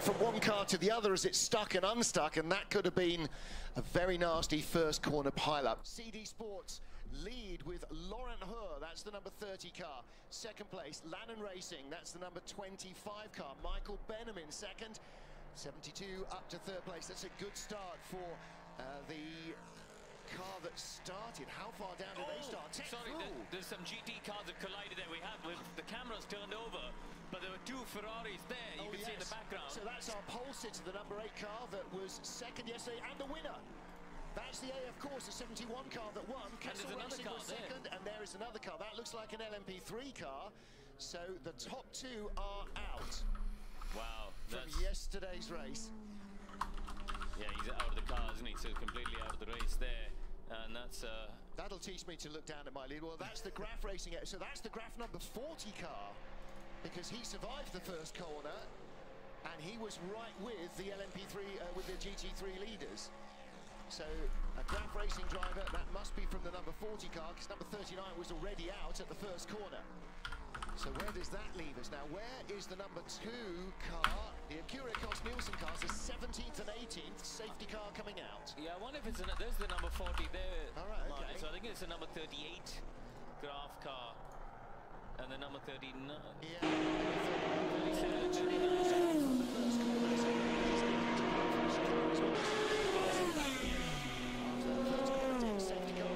from one car to the other as it stuck and unstuck, and that could have been a very nasty first corner pileup. CD Sports lead with Laurent Heures, that's the number 30 car. Second place, Lannon Racing, that's the number 25 car. Michael Benham in second, 72 up to third place. That's a good start for the car that started. How far down did they start? Sorry, there's some GT cars that collided there. We have with the cameras turned over, but there were two Ferraris there. You can see in the background. So that's our pole sitter, the number 8 car that was second yesterday and the winner. That's the AF course, the 71 car that won. Kessel Racing was second, and there is another car. That looks like an LMP3 car. So the top 2 are out. Wow, from yesterday's race. Yeah, he's out of the car, isn't he? So completely out of the race there. And that's... That'll teach me to look down at my lead. Well, that's the Graf Racing. So that's the Graf number 40 car, because he survived the first corner, and he was right with the LMP3, with the GT3 leaders. So a Graf Racing driver, that must be from the number 40 car, because number 39 was already out at the first corner. So where does that leave us? Now, where is the number 2 car? The Acura Nielsen cars, the 17th and 18th safety car coming out. Yeah, I wonder if it's there's the number 40 there. All right, okay. So I think it's the number 38 Graf car and the number 39. Yeah. 37, 39. Safety car.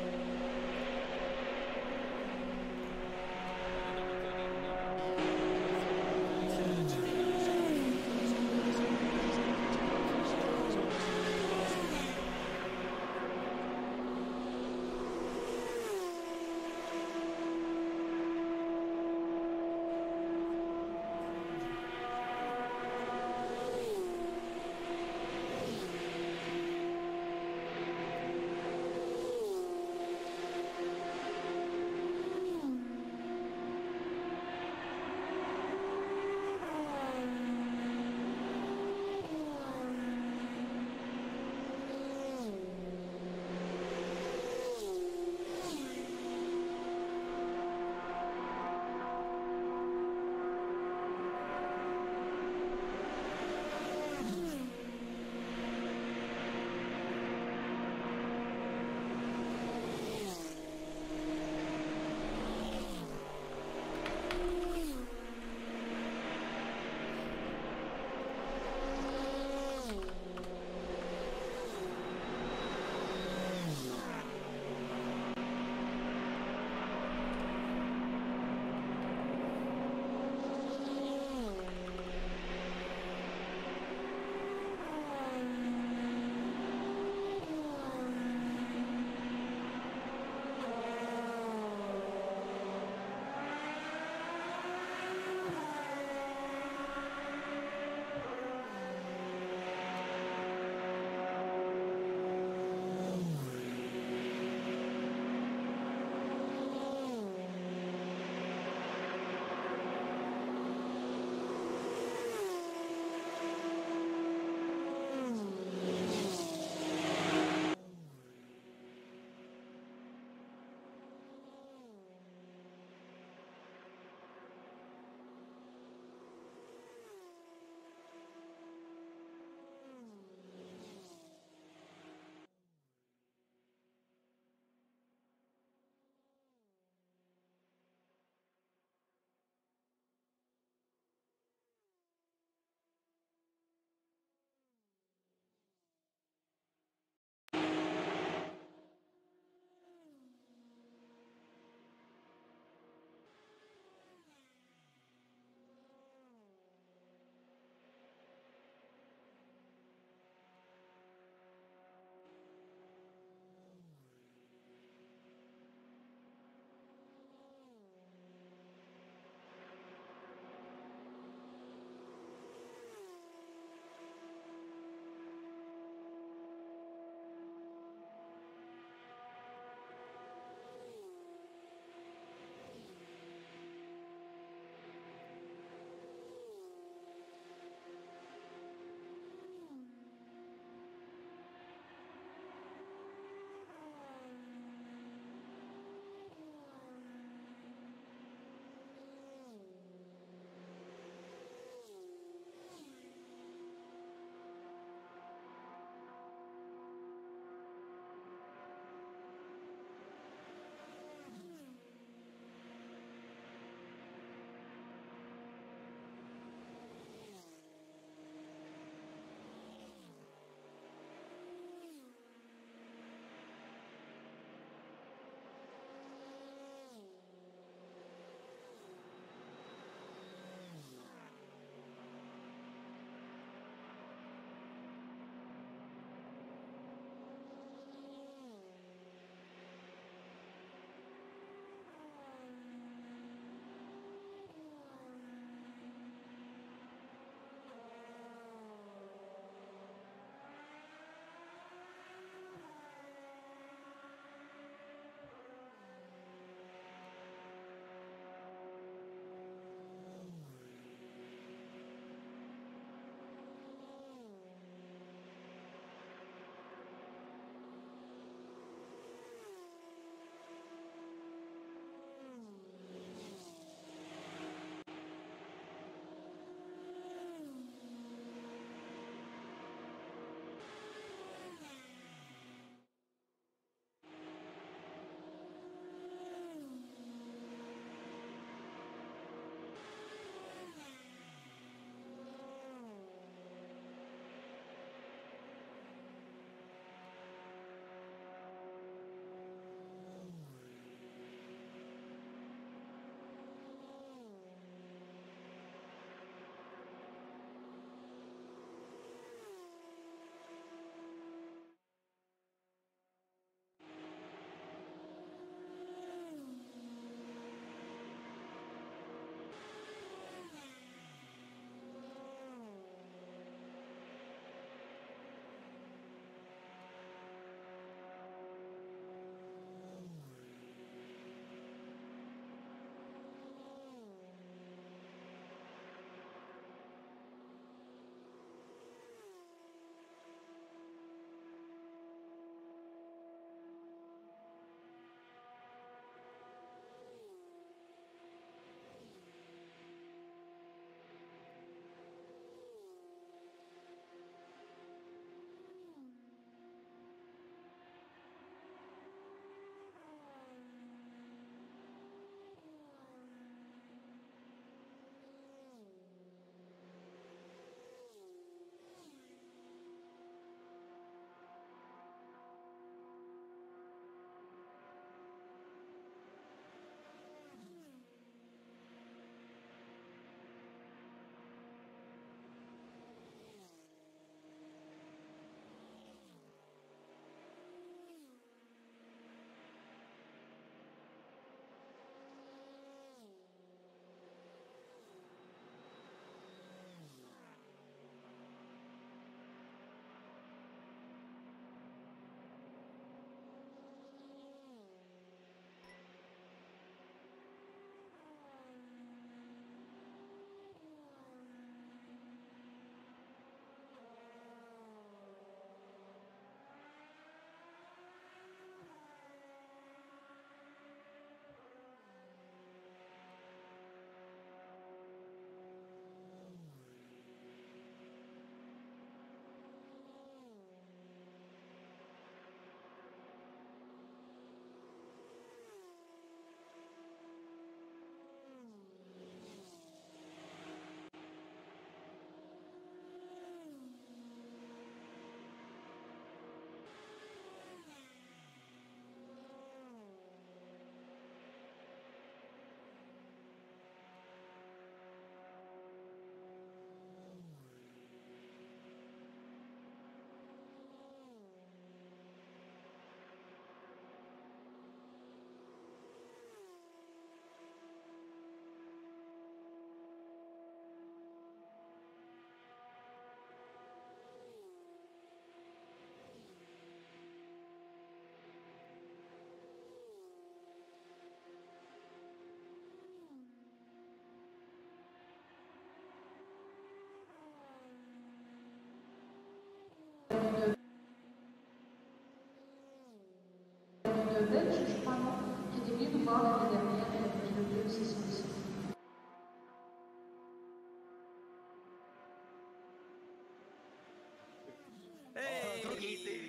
Easy.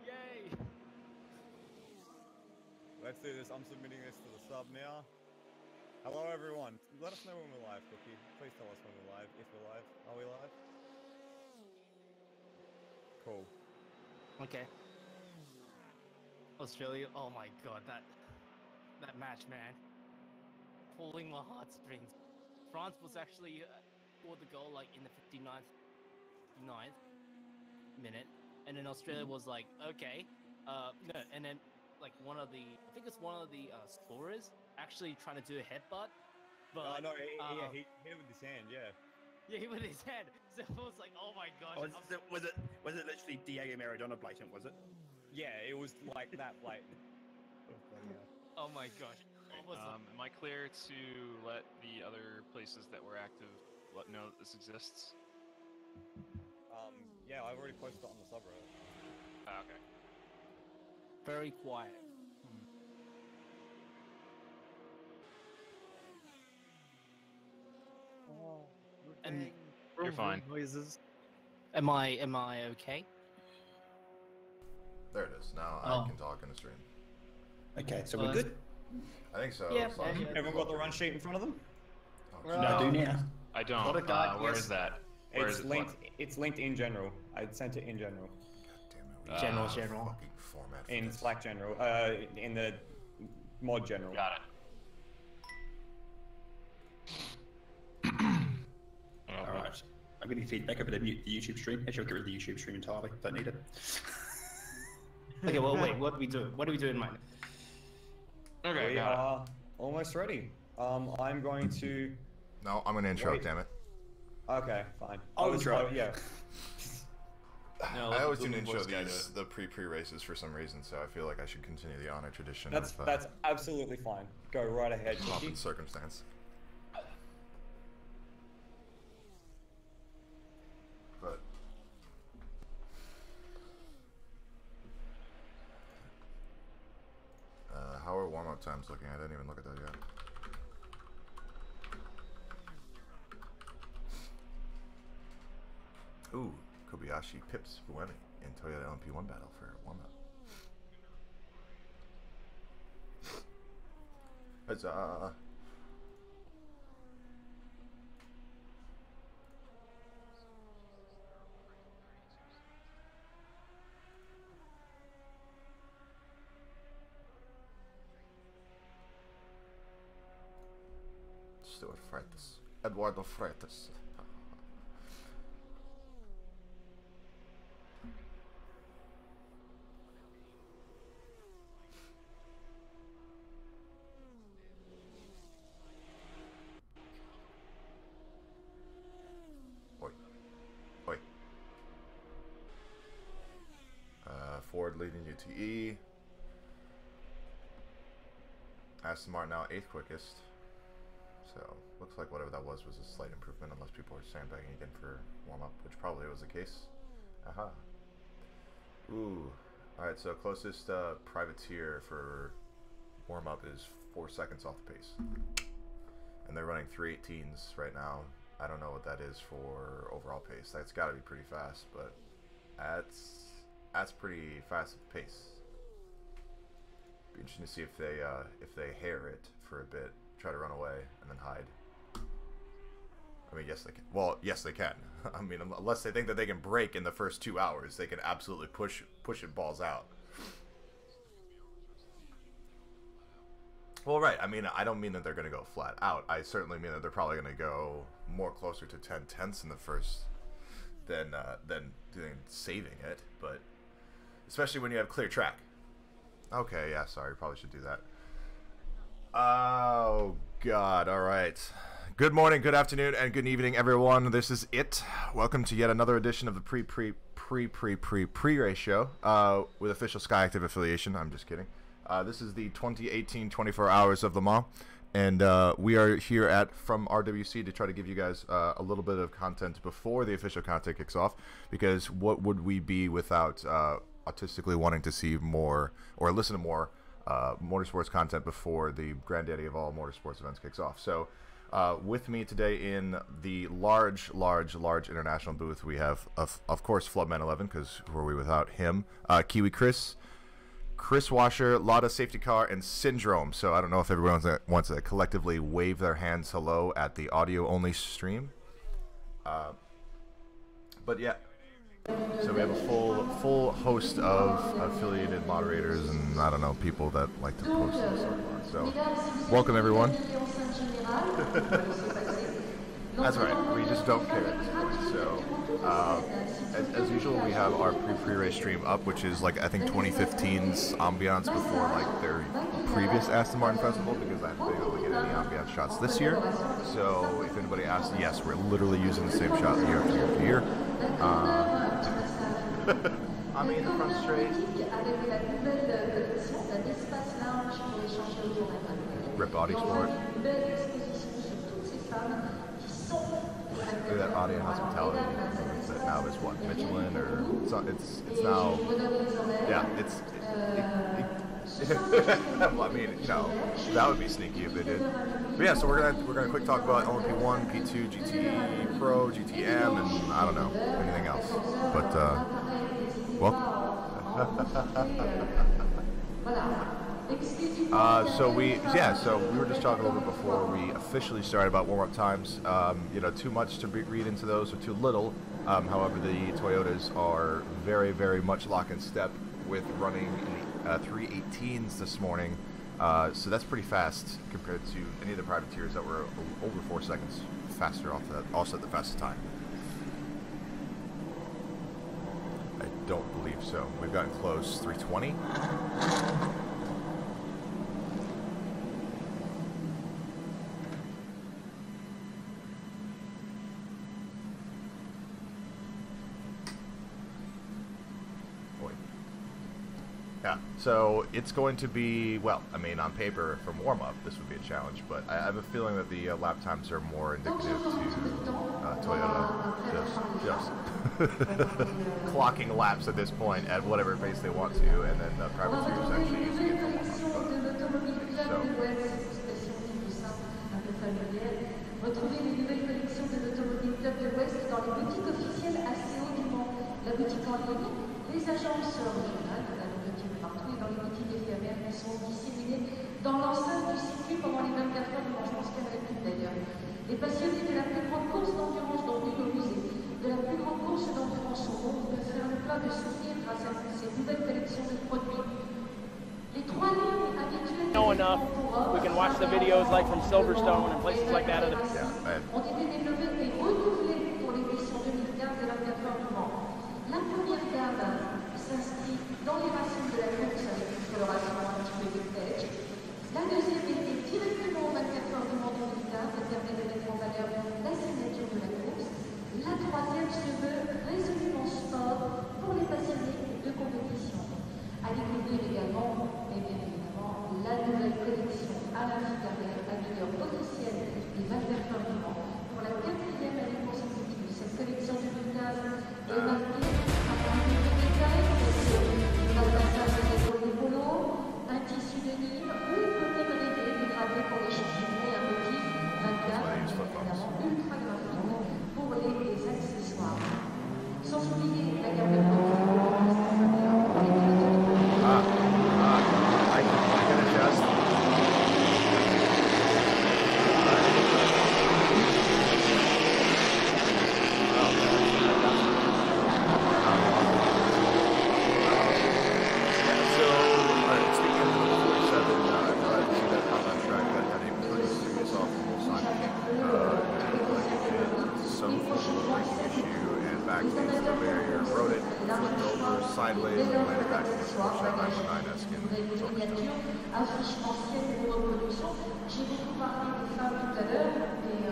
Yay! Let's do this. I'm submitting this to the sub now. Hello, everyone. Let us know when we're live, Cookie. Please tell us when we're live. If we're live. Are we live? Cool. Okay. Australia. Oh my god, that match, man. Pulling my heartstrings. France was actually scored the goal like in the 59th minute, and then Australia was like, okay, no, and then like I think it's one of the scorers actually trying to do a headbutt, but No, he hit it with his hand, yeah. yeah, he with his head. So it was like, oh my gosh. Was it literally Diego Maradona blatant? Was it? Yeah, it was like that blatant. Oh my gosh. Am I clear to let the other places that were active know that this exists? Yeah, I've already posted it on the subreddit. Ah, okay. Very quiet. And You're fine. Noises. am I okay? There it is. Now Oh. I can talk in the stream. Okay, so Well, we're good. I think so. Yeah, as long as- yeah. Everyone got the run sheet in front of them? Oh, Well, I do now. I don't. What a guy, Where yes. is that? Where It's is it? linked. It's linked in general. I sent it in general. God damn it. we General, have a general. Fucking format for In this. Slack general. In the mod general. Got it. Alright. I'm getting feedback over the YouTube stream. Actually, I'll get rid of the YouTube stream entirely. Don't need it. Okay, well wait, what do we do? What do we do in mind? Okay, We got it. are almost ready. I'm going to. No, I'm gonna interrupt. Wait. Damn it. Okay, fine. I'll interrupt. Yeah. No, I always let do the intro voice guy do these the pre races for some reason, so I feel like I should continue the honor tradition. That's of, that's absolutely fine. Go right ahead, pomp Cookie. and circumstance. But how are warm-up times looking? I didn't even look at that yet. Ooh, Kobayashi pips Buemi in Toyota LMP1 battle for warm-up. Huzzah! Stuart Freitas. Eduardo Freitas. Oi. Oi. Ford leading UTE. Aston Martin now 8th quickest. So, looks like whatever that was a slight improvement, unless people are sandbagging again for warm-up, which probably was the case. Aha. Ooh. Alright, so closest privateer for warm-up is 4 seconds off the pace. And they're running 3:18s right now. I don't know what that is for overall pace. That's got to be pretty fast, but that's pretty fast at the pace. Be interesting to see if they hair it for a bit, try to run away, and then hide. I mean, yes they can. Well, yes they can. I mean, unless they think that they can break in the first 2 hours, they can absolutely push it balls out. Well, right. I mean, I don't mean that they're going to go flat out. I certainly mean that they're probably going to go more closer to 10 tenths in the first than doing saving it. But especially when you have clear track. Okay, yeah, sorry. Probably should do that. Oh, God. All right. Good morning, good afternoon, and good evening, everyone. This is it. Welcome to yet another edition of the pre-race show with official SkyActiv affiliation. I'm just kidding. This is the 2018 24 Hours of Le Mans, and we are here from RWC to try to give you guys a little bit of content before the official content kicks off, because what would we be without autistically wanting to see more or listen to more motorsports content before the granddaddy of all motorsports events kicks off. So With me today in the large international booth, we have, of course, Floodman11, because who are we without him? Kiwi Chris Washer, a lot of safety car, and Syndrome. So I don't know if everyone wants to collectively wave their hands hello at the audio-only stream. But yeah, so we have a full host of affiliated moderators and, I don't know, people that like to post and so on. So welcome, everyone. That's right, we just don't care at this point. So as usual, we have our pre-race stream up, which is like, I think, 2015's ambiance before like their previous Aston Martin festival, because I haven't been able to get any ambiance shots this year. So if anybody asks, yes, we're literally using the same shot year after year after year. I'm in the front straight. Rip Body Sport. Look at that audio hospitality. Now is what, Michelin, or it's now, yeah, I mean, you know, that would be sneaky if they did. But yeah, so we're gonna quick talk about LMP1, P2, GTE Pro, GTE Am, and I don't know anything else. But welcome. So we were just talking a little bit before we officially started about warm-up times. You know, too much to read into those, or too little. However, the Toyotas are very much lock in step with running in the 3:18s this morning. So that's pretty fast compared to any of the privateers that were over 4 seconds faster off that, also at the fastest time. I don't believe so. We've gotten close. 3:20. Yeah, so it's going to be, well, I mean, on paper, from warm-up, this would be a challenge, but I have a feeling that the lap times are more indicative to Toyota just clocking laps at this point at whatever pace they want to, and then the privateers actually using it for warm-up. Retrouvez les nouvelles collections de l'Automobile Club de l'Ouest dans les boutiques officielles assez haut du Mans, la boutique en ligne, les agences régionales, on a des boutiques partout, et dans les boutiques éphémères qui sont disséminées dans l'enceinte du circuit pendant les 24 heures du Mans. Je pense qu'il y en a plus d'ailleurs. Les passionnés de la plus grande course d'endurance dans le musée, de la plus grande course d'endurance au monde, peuvent faire le plein de souvenirs grâce à ces nouvelles collections de produits. Know enough, we can watch the videos like from Silverstone and places like that. Ont été développés et renouvelés pour l'édition 2015 de la 24 heures du Mans. La première gamme s'inscrit dans les racines de la course avec une coloration un petit peu vintage. La deuxième est directement aux 24 heures du Mans 2015 et permet de mettre en valeur la signature de la course. La troisième se veut résolument sport pour les passionnés de compétition. À découvrir également, et bien évidemment, la nouvelle collection à la Carrère, habilleur officiel des 24 heures du Mans pour la 4e année consécutive. Cette collection 2015 est marquée par un nouveau détail, un passage de l'épaule de polo, un tissu de Nîmes ou peut-être des dégradés pour les champignons et un petit 24, évidemment ultra graphique pour les accessoires. Sans oublier la gamme de produits. I can adjust. Speaking of the 47, I see that on that track that had a pretty serious off-roll sign. It's some form of braking issue, and backstage to the barrier, rode it, flipped over sideways, and landed back in his Porsche 919-esque in Silverstone. Affiche ancienne de reproduction. J'ai beaucoup parlé des femmes tout à l'heure, et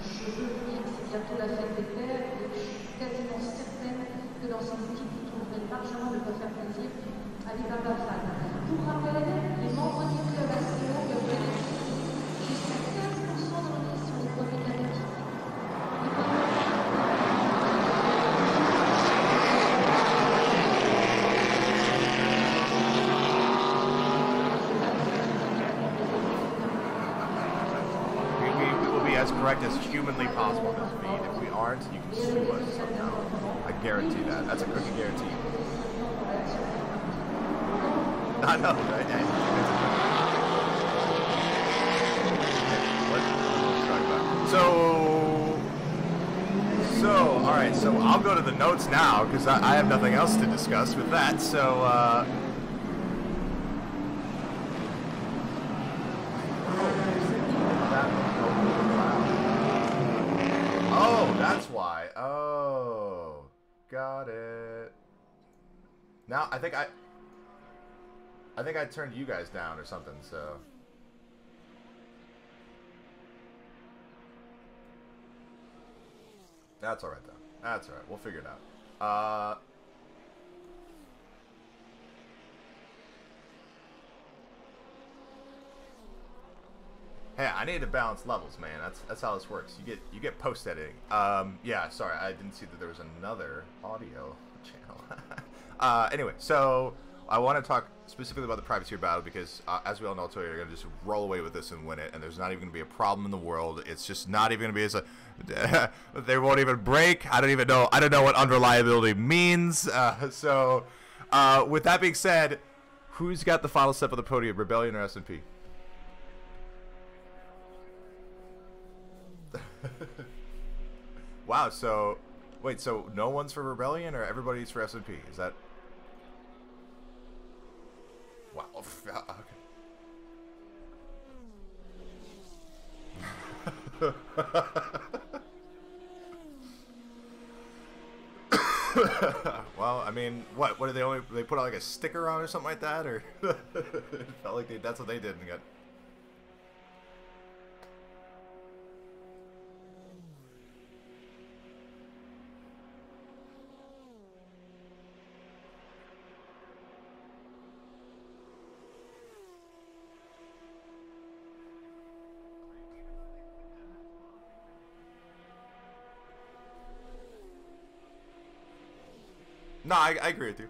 je veux vous dire que c'est bientôt la fête des pères, et je suis quasiment certaine que dans ces boutiques, vous trouverez largement de quoi faire plaisir à des papas fans. Pour rappel, les membres du club ACO peuvent bénéficier jusqu'à 15% de remise sur les produits cosmétiques. correct as humanly possible in this feed. If we aren't, you can sue us somehow. I guarantee that. That's a cookie guarantee. I know, right? Hey, what? So, all right. So I'll go to the notes now because I have nothing else to discuss with that. So, oh, that's why. Oh, got it. Now I think I turned you guys down or something. So. That's alright, though. That's alright. We'll figure it out. Hey, I need to balance levels, man. That's how this works. You get post editing. Yeah, sorry, I didn't see that there was another audio channel. Anyway, so I want to talk specifically about the privateer battle because, as we all know, Toyota are going to just roll away with this and win it, and there's not even going to be a problem in the world. It's just not even going to be as a... they won't even break. I don't even know. I don't know what unreliability means. So, with that being said, who's got the final step of the podium, Rebellion or S&P? Wow, so... Wait, so no one's for Rebellion or everybody's for S&P? Is that... Wow. Okay. Well, I mean, what did they put like a sticker on or something like that, or it felt like that's what they did and got. No, I agree with you.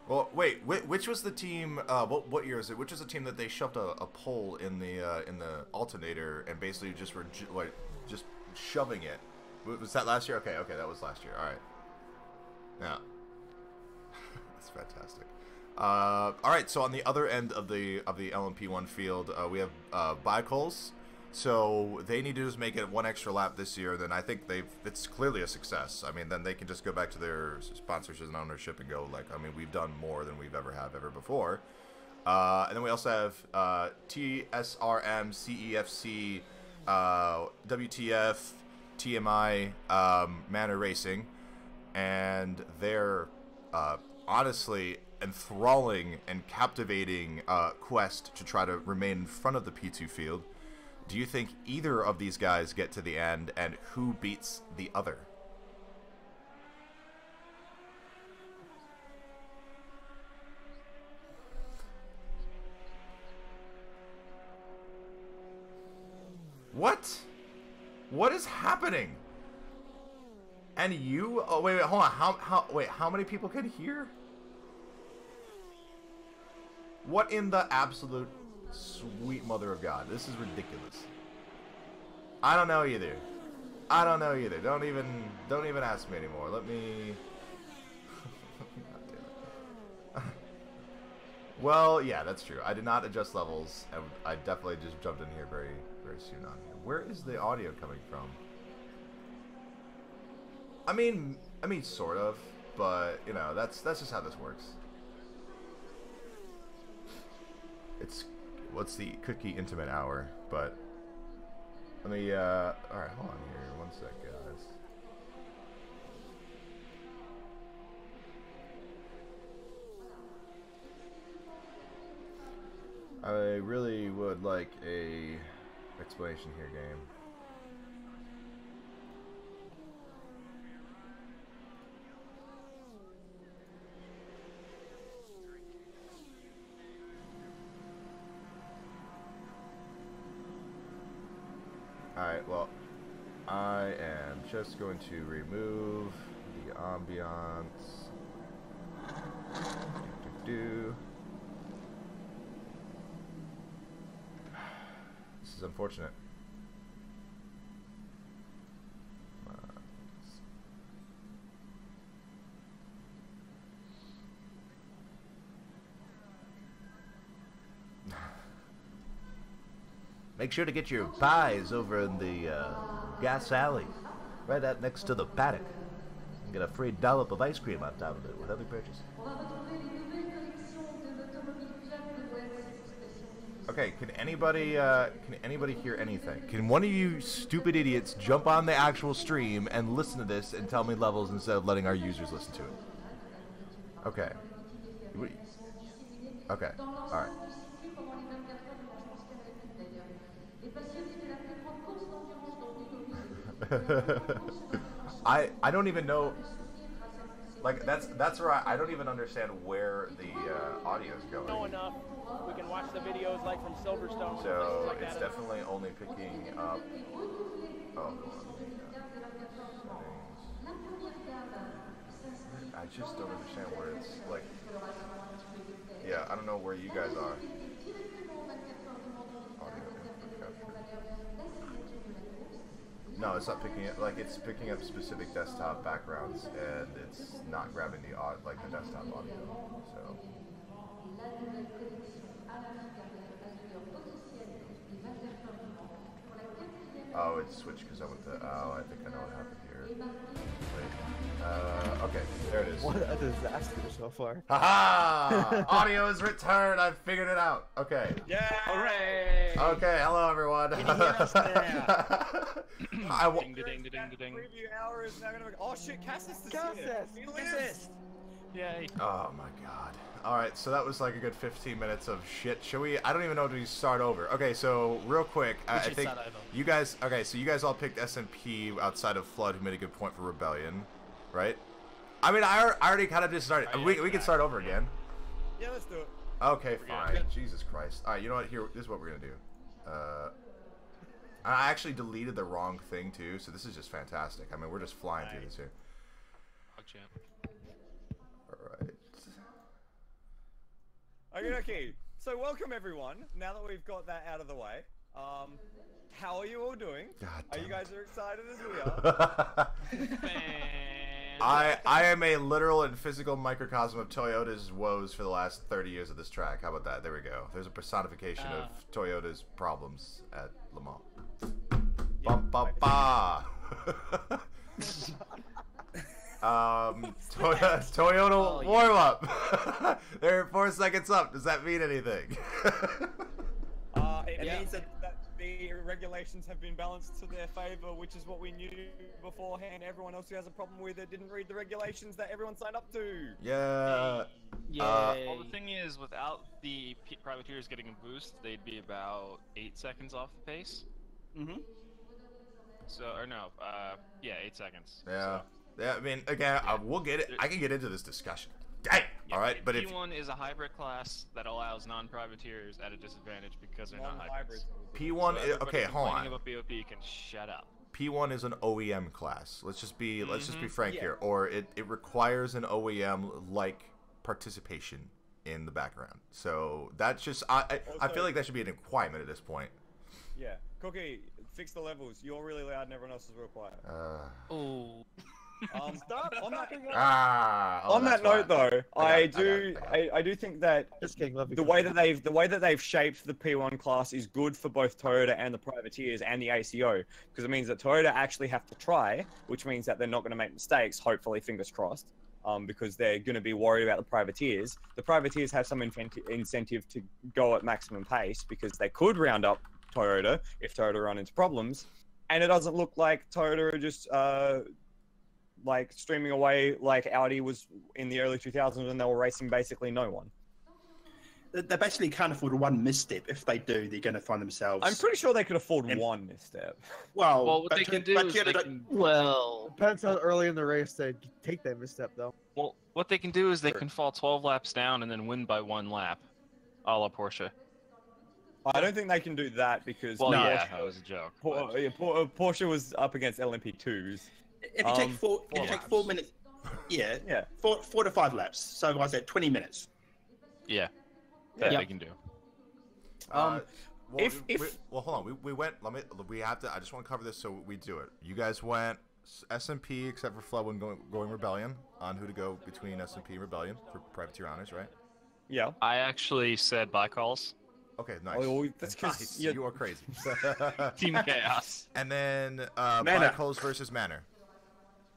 Well, wait, which was the team? What year is it? Which was the team that they shoved a pole in the alternator and basically just were just shoving it? Was that last year? Okay, that was last year. All right. Yeah, that's fantastic. All right, so on the other end of the LMP1 field, we have Bicols. So they need to just make it one extra lap this year. Then I think it's clearly a success. I mean, then they can just go back to their sponsorship and ownership and go like, I mean, we've done more than we've ever before. And then we also have TSRM, CEFC, WTF, TMI, Manor Racing, and they're honestly enthralling and captivating quest to try to remain in front of the P2 field. Do you think either of these guys get to the end, and who beats the other? What? What is happening? And you? Oh wait, hold on. How many people can hear? What in the absolute sweet mother of God? This is ridiculous. I don't know either. Don't even ask me anymore. Let me. God damn it. Well, yeah, that's true. I did not adjust levels, and I definitely just jumped in here very, very soon on here. Where is the audio coming from? I mean, sort of, but you know, that's just how this works. What's the cookie intimate hour? But let me. All right, hold on here, 1 sec, guys. I really would like a explanation here, game. Alright, well, I am just going to remove the ambiance. This is unfortunate. Make sure to get your pies over in the gas alley, right out next to the paddock. And get a free dollop of ice cream on top of it with every purchase. Okay, can anybody hear anything? Can one of you stupid idiots jump on the actual stream and listen to this and tell me levels instead of letting our users listen to it? Okay. Okay. All right. I don't even know. Like that's where I don't even understand where the audio is going. Know enough. We can watch the videos like from Silverstone. So like it's definitely only picking up. Oh, I just don't understand where it's like. Yeah, I don't know where you guys are. No, it's not picking it. Like it's picking up specific desktop backgrounds, and it's not grabbing the like the desktop audio. So. Oh, it's switched because I went to. Oh, I think I know what happened here. Wait. Okay, there it is. What a disaster so far. Haha! Audio is returned. I figured it out. Okay. Yeah! Hooray! Okay, hello everyone. Ding, ding, ding, ding. Preview hour is now gonna be. Oh shit, Cassis is Cassis! Yay. Oh my god. Alright, so that was like a good 15 minutes of shit. Shall we? I don't even know, do we start over? Okay, so real quick, I think you guys, okay, so you guys all picked SMP outside of Flood, who made a good point for Rebellion, right? I mean, I already kind of just started. We can start over again. Yeah, let's do it. Okay, fine. Jesus Christ. Alright, you know what? Here, this is what we're gonna do. I actually deleted the wrong thing too, so this is just fantastic. I mean, we're just flying through this here. Alright. Okay. So welcome everyone. Now that we've got that out of the way, how are you all doing? Are you guys as excited as we are? I am a literal and physical microcosm of Toyota's woes for the last 30 years of this track. How about that? There we go. There's a personification of Toyota's problems at Le Mans. Bum, bum, ba. Toyota warm up. They're 4 seconds up. Does that mean anything? It means that the regulations have been balanced to their favor, which is what we knew beforehand. Everyone else who has a problem with it didn't read the regulations that everyone signed up to. Yeah. Well, the thing is, without the privateers getting a boost, they'd be about 8 seconds off the pace. Mm-hmm. So, or no, yeah, 8 seconds. Yeah. So. Yeah, I mean, again, we'll get it. I can get into this discussion. Dang! Yeah, Alright, but P1 is a hybrid class that allows non-privateers at a disadvantage because they're not hybrids. P1 so okay, hold on. About BOP can shut up. P1 is an OEM class. Let's just be frank here. Or it requires an OEM like participation in the background. So that's just I feel like that should be an requirement at this point. Yeah. Cookie, fix the levels. You're really loud and everyone else is real quiet. Stop. On that, on that note, though, I do think that the way that they've shaped the P1 class is good for both Toyota and the privateers and the ACO, because it means that Toyota actually have to try, which means that they're not going to make mistakes. Hopefully, fingers crossed, because they're going to be worried about the privateers. The privateers have some incentive to go at maximum pace because they could round up Toyota if Toyota run into problems, and it doesn't look like Toyota are just like streaming away like Audi was in the early 2000s when they were racing basically no one. They basically can't afford one misstep. If they do, they're going to find themselves... I'm pretty sure they could afford one misstep. Well, what they can do is depends how early in the race they take that misstep, though. Well, what they can do is they can fall 12 laps down and then win by 1 lap, a la Porsche. I don't think they can do that because... Well, yeah, that was a joke. Porsche was up against LMP2s. If you take 4 minutes, 4 to 5 laps. So I said 20 minutes. Yeah, that Yep. they can do. Well, well, hold on. We went. We have to. I just want to cover this so we do it. You guys went S&P except for Flood when going Rebellion on who to go between S&P and Rebellion for Privateer Honors, right? Yeah. I actually said Black Halls. Okay, nice. Oh, that's because nice. You are crazy. Team Chaos. And then Black Holes versus Manor.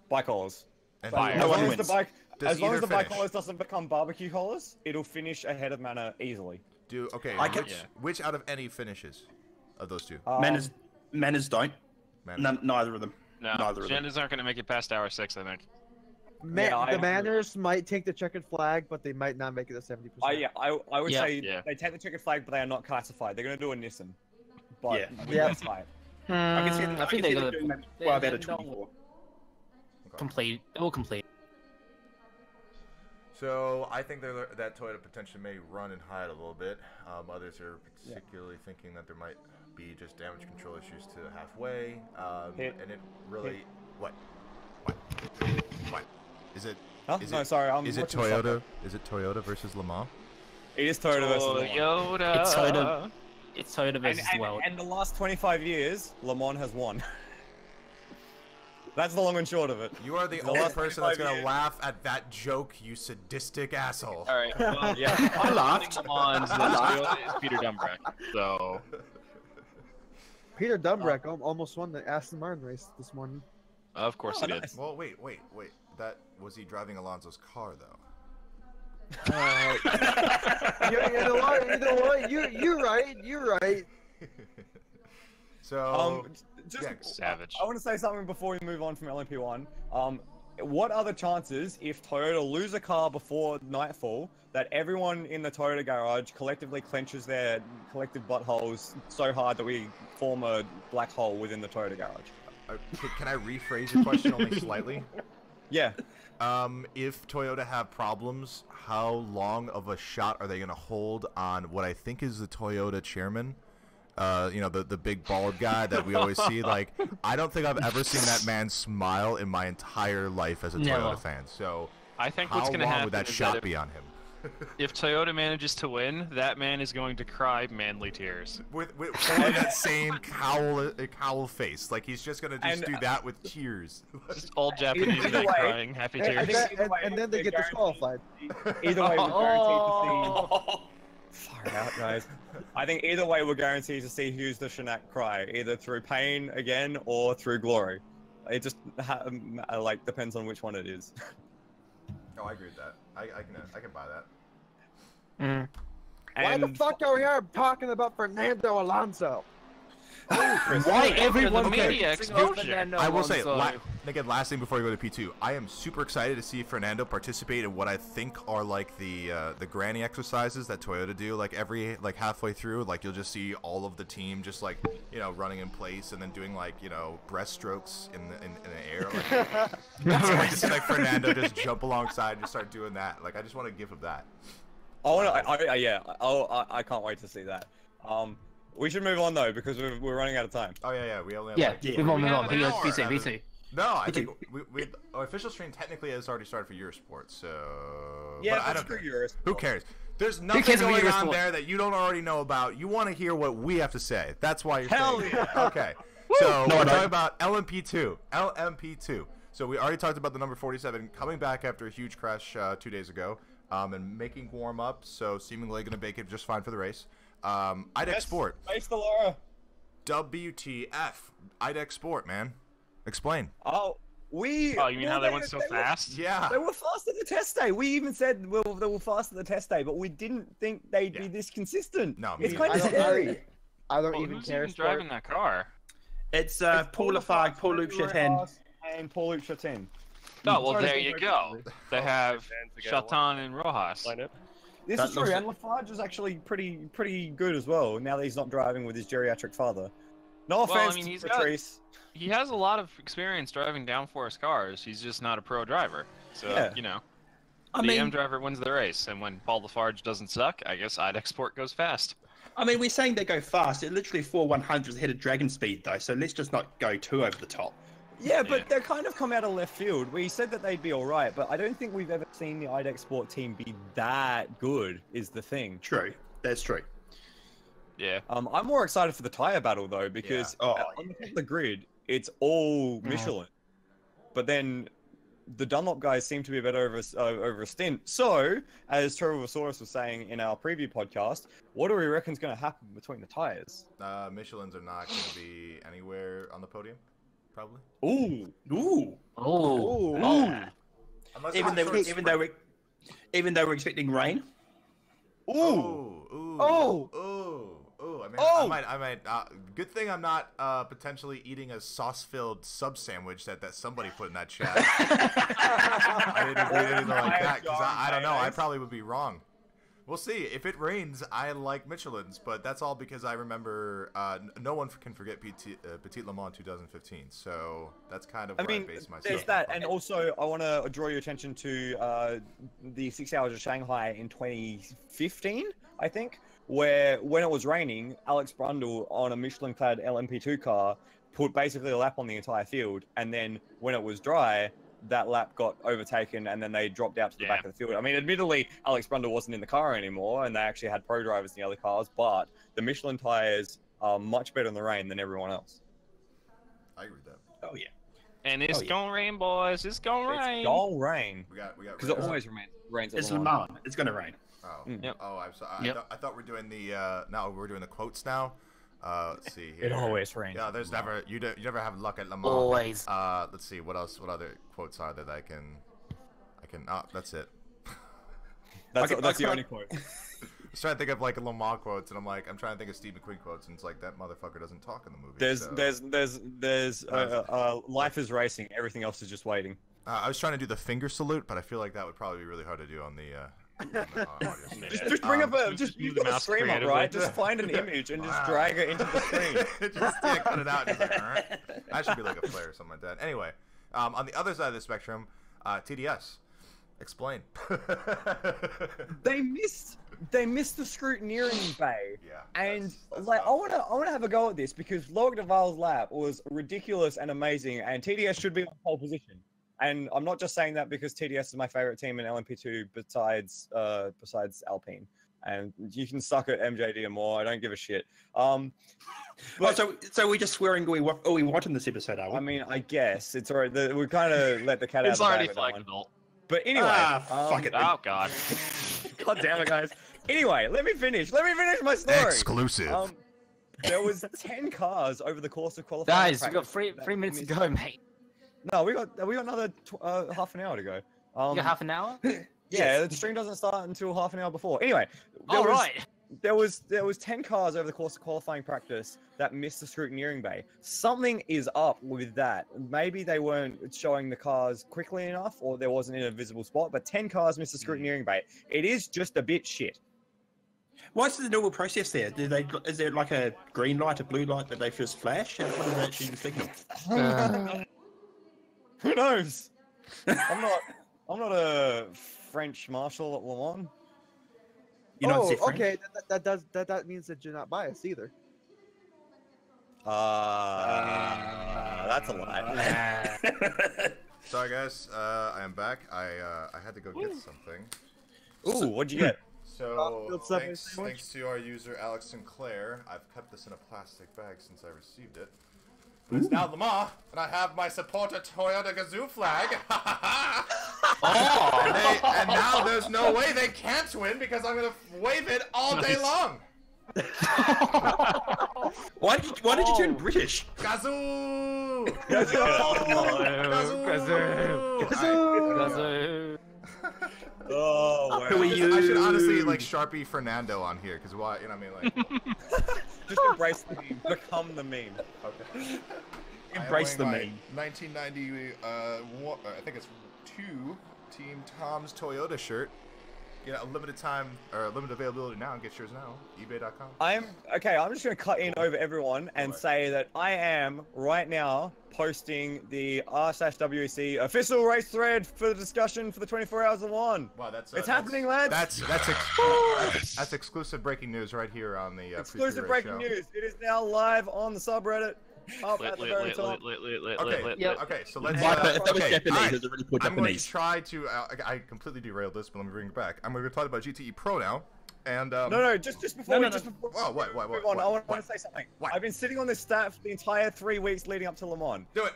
Black Holes. And Fire. As No long one as the wins. Black, Does as long as either the Black finish? Holes doesn't become barbecue holes, it'll finish ahead of Manor easily. Okay. Yeah. Which out of any finishes of those two? Manners don't. Neither of them. No, Neither of them. Genders aren't going to make it past hour 6, I think. The Manners might take the checkered flag, but they might not make it to 70%. I would say Yeah. they take the checkered flag, but they are not classified. They're going to do a Nissan. But Yeah. that's fine. I can see I think they're gonna doing maybe 12 out of 24. complete. It will complete. So I think that Toyota potentially may run and hide a little bit. Others are particularly thinking that there might be just damage control issues to halfway. And it really what is it? Huh? No, sorry. I'm is it watching Toyota? soccer. Is it Toyota versus Le Mans? It is Toyota versus Le Mans. Toyota. It's Toyota. It's Toyota versus the world. And the last 25 years, Le Mans has won. That's the long and short of it. You are the only person that's gonna laugh at that joke, you sadistic asshole. All right. Well, I laughed. Is Peter Dumbrack. So Peter Dumbrack almost won the Aston Martin race this morning. of course he did. Well, wait. That was he driving Alonso's car though? You know what? You're right. You're right. So, Savage. I want to say something before we move on from LMP1. What are the chances if Toyota lose a car before nightfall that everyone in the Toyota garage collectively clenches their collective buttholes so hard that we form a black hole within the Toyota garage? can I rephrase your question only slightly? Yeah. If Toyota have problems, how long of a shot are they going to hold on what I think is the Toyota chairman? The big bald guy that we always see. Like, I don't think I've ever seen that man smile in my entire life as a Toyota fan. So, I think how what's going to long happen would that is shot that be on him? if Toyota manages to win, that man is going to cry manly tears. With that same cowl face, like he's just gonna do that with tears. Just all Japanese men crying happy tears. And then they get disqualified. Either way, we're guaranteed to see. Far out, guys. I think either way, we're guaranteed to see who's the Shinak cry, either through pain again or through glory. It just depends on which one it is. Oh, I agree with that. I can buy that. Why the fuck are we here talking about Fernando Alonso? Why everyone media exposure? I will say, again, last thing before we go to P2, I am super excited to see Fernando participate in what I think are like the granny exercises that Toyota do. Like halfway through, like you'll just see all of the team just running in place and then doing breaststrokes in the air. Like, it's great to see Fernando just jump alongside and just start doing that. Like I just want to give him that. I can't wait to see that. We should move on though because we're running out of time. Oh yeah, we only have move on. V2. No, I think our official stream technically has already started for Eurosport, so yeah, but I don't care. Eurosport. Who cares? There's nothing going on there that you don't already know about. You want to hear what we have to say. That's why you're saying it. Okay. So we're talking about LMP2. So we already talked about the number 47 coming back after a huge crash 2 days ago, and making warm up. So seemingly going to make it just fine for the race. IDEX Sport. Thanks, Laura. WTF. IDEX Sport, man. Explain. Oh, you mean how they went so fast? Yeah. They were fast at the test day. We even said they were fast at the test day, but we didn't think they'd be this consistent. No, it's kind of scary. I don't even who's care. Who's driving that car? It's Paul Lafargue, Paul Luke Chatin. And Paul Luke Chatin. Oh, well, there you go. They have Chatin and Rojas. This is true, and Lafarge is actually pretty good as well, now that he's not driving with his geriatric father. No offense to Patrice. He has a lot of experience driving downforce cars. He's just not a pro driver. So, the Am driver wins the race, and when Paul Lafarge doesn't suck, I guess IDEX Sport goes fast. I mean, we're saying they go fast. It literally 4 100s ahead of Dragon Speed, though, so let's just not go too over the top. Yeah, but they're kind of come out of left field. We said that they'd be all right, but I don't think we've ever seen the IDEX Sport team be that good, is the thing. True. That's true. Yeah. I'm more excited for the tyre battle, though, because on the grid, it's all Michelin. But then the Dunlop guys seem to be better over a stint. So, as Trevorsaurus was saying in our preview podcast, what do we reckon is going to happen between the tyres? Michelins are not going to be anywhere on the podium. Probably. Even though we're expecting rain. I might. Good thing I'm not potentially eating a sauce-filled sub sandwich that somebody put in that chat. I didn't read anything like that because I don't know. I probably would be wrong. We'll see. If it rains, I like Michelins, but that's all because I remember no one can forget Petit Le Mans 2015. So that's kind of where I base myself. There's that, and also I want to draw your attention to the 6 Hours of Shanghai in 2015, I think, where when it was raining, Alex Brundle on a Michelin-clad LMP2 car put basically a lap on the entire field, and then when it was dry, that lap got overtaken, and then they dropped out to the back of the field. I mean, admittedly, Alex Brundle wasn't in the car anymore, and they actually had pro drivers in the other cars, but the Michelin tires are much better in the rain than everyone else. I agree with that. Oh, yeah. And it's gonna rain, boys. It's gonna rain. It's gonna rain. We got because it always rains. It's Le Mans. It's gonna rain. Oh, Yep. I'm sorry. I thought we're doing the no, we're doing the quotes now. Let's see here. It always rains. Yeah, there's never you never have luck at Le Mans. Always. Let's see what else. What other quotes are that I can? Oh, that's it. That's the only quote. I was trying to think of like Le Mans quotes, and I'm trying to think of Steve McQueen quotes, and it's like that motherfucker doesn't talk in the movie. There's life is racing. Everything else is just waiting. I was trying to do the finger salute, but I see that would probably be really hard to do on the. Just bring up just use the screen up, right? Just find an image and just drag it into the screen. Just cut it out. And just like, all right. That should be like a flare or something like that. Anyway, on the other side of the spectrum, TDS. Explain. They missed the scrutineering bay. Yeah. And like I wanna have a go at this because Loic Duval's lap was ridiculous and amazing, and TDS should be on pole position. And I'm not just saying that because TDS is my favorite team in LMP2 besides Alpine. And you can suck at MJD and more. I don't give a shit. So we're just swearing all we want in this episode, are we? I mean, I guess it's alright. We kind of let the cat out of the bag. It's already flaggable. But anyway, fuck it. Oh god. God damn it, guys. Anyway, let me finish my story. Exclusive. There was 10 cars over the course of qualifying. Guys, we got three minutes to go, mate. No, we got another half an hour to go. You got half an hour? Yeah, the stream doesn't start until half an hour before. Anyway, there was 10 cars over the course of qualifying practice that missed the scrutineering bay. Something is up with that. Maybe they weren't showing the cars quickly enough, or there wasn't in a visible spot. But 10 cars missed the scrutineering bay. It is just a bit shit. What's the normal process there? Is there like a green light, a blue light that they first flash? What is that actually signal? Who knows? I'm not a French marshal at Le Mans. You don't say French? Okay. That means that you're not biased either. That's a lie. Sorry guys, I am back. I had to go get something. Ooh, what'd you get? So thanks to our user Alex Sinclair, I've kept this in a plastic bag since I received it. But it's now Le Mans, and I have my supporter Toyota Gazoo flag. And now there's no way they can't win because I'm gonna wave it all day long. Why did you turn British? Gazoo! Gazoo! Oh, who are you? I should honestly like Sharpie Fernando on here because why? You know what I mean? Like, just embrace the meme. Become the meme. Okay. Embrace the meme. 1990. I think it's 2 Team Tom's Toyota shirt. You know, limited time or limited availability now. Get yours now. eBay.com. I'm just gonna cut in over everyone and say that I am right now posting the r/WEC official race thread for the discussion for the 24 Hours of Le Mans. Wow, it's happening, lads. That's exclusive breaking news right here on the exclusive breaking news. It is now live on the subreddit. Up at the very top. Okay, so let's. If that was okay, Japanese, right. it was really poor I'm going to Japanese. try to. I completely derailed this, but let me bring it back. I'm going to talk about GTE Pro now. And No, just before we just before oh, what? move on, I want to say something. What? I've been sitting on this stat for the entire 3 weeks leading up to Le Mans. Do it.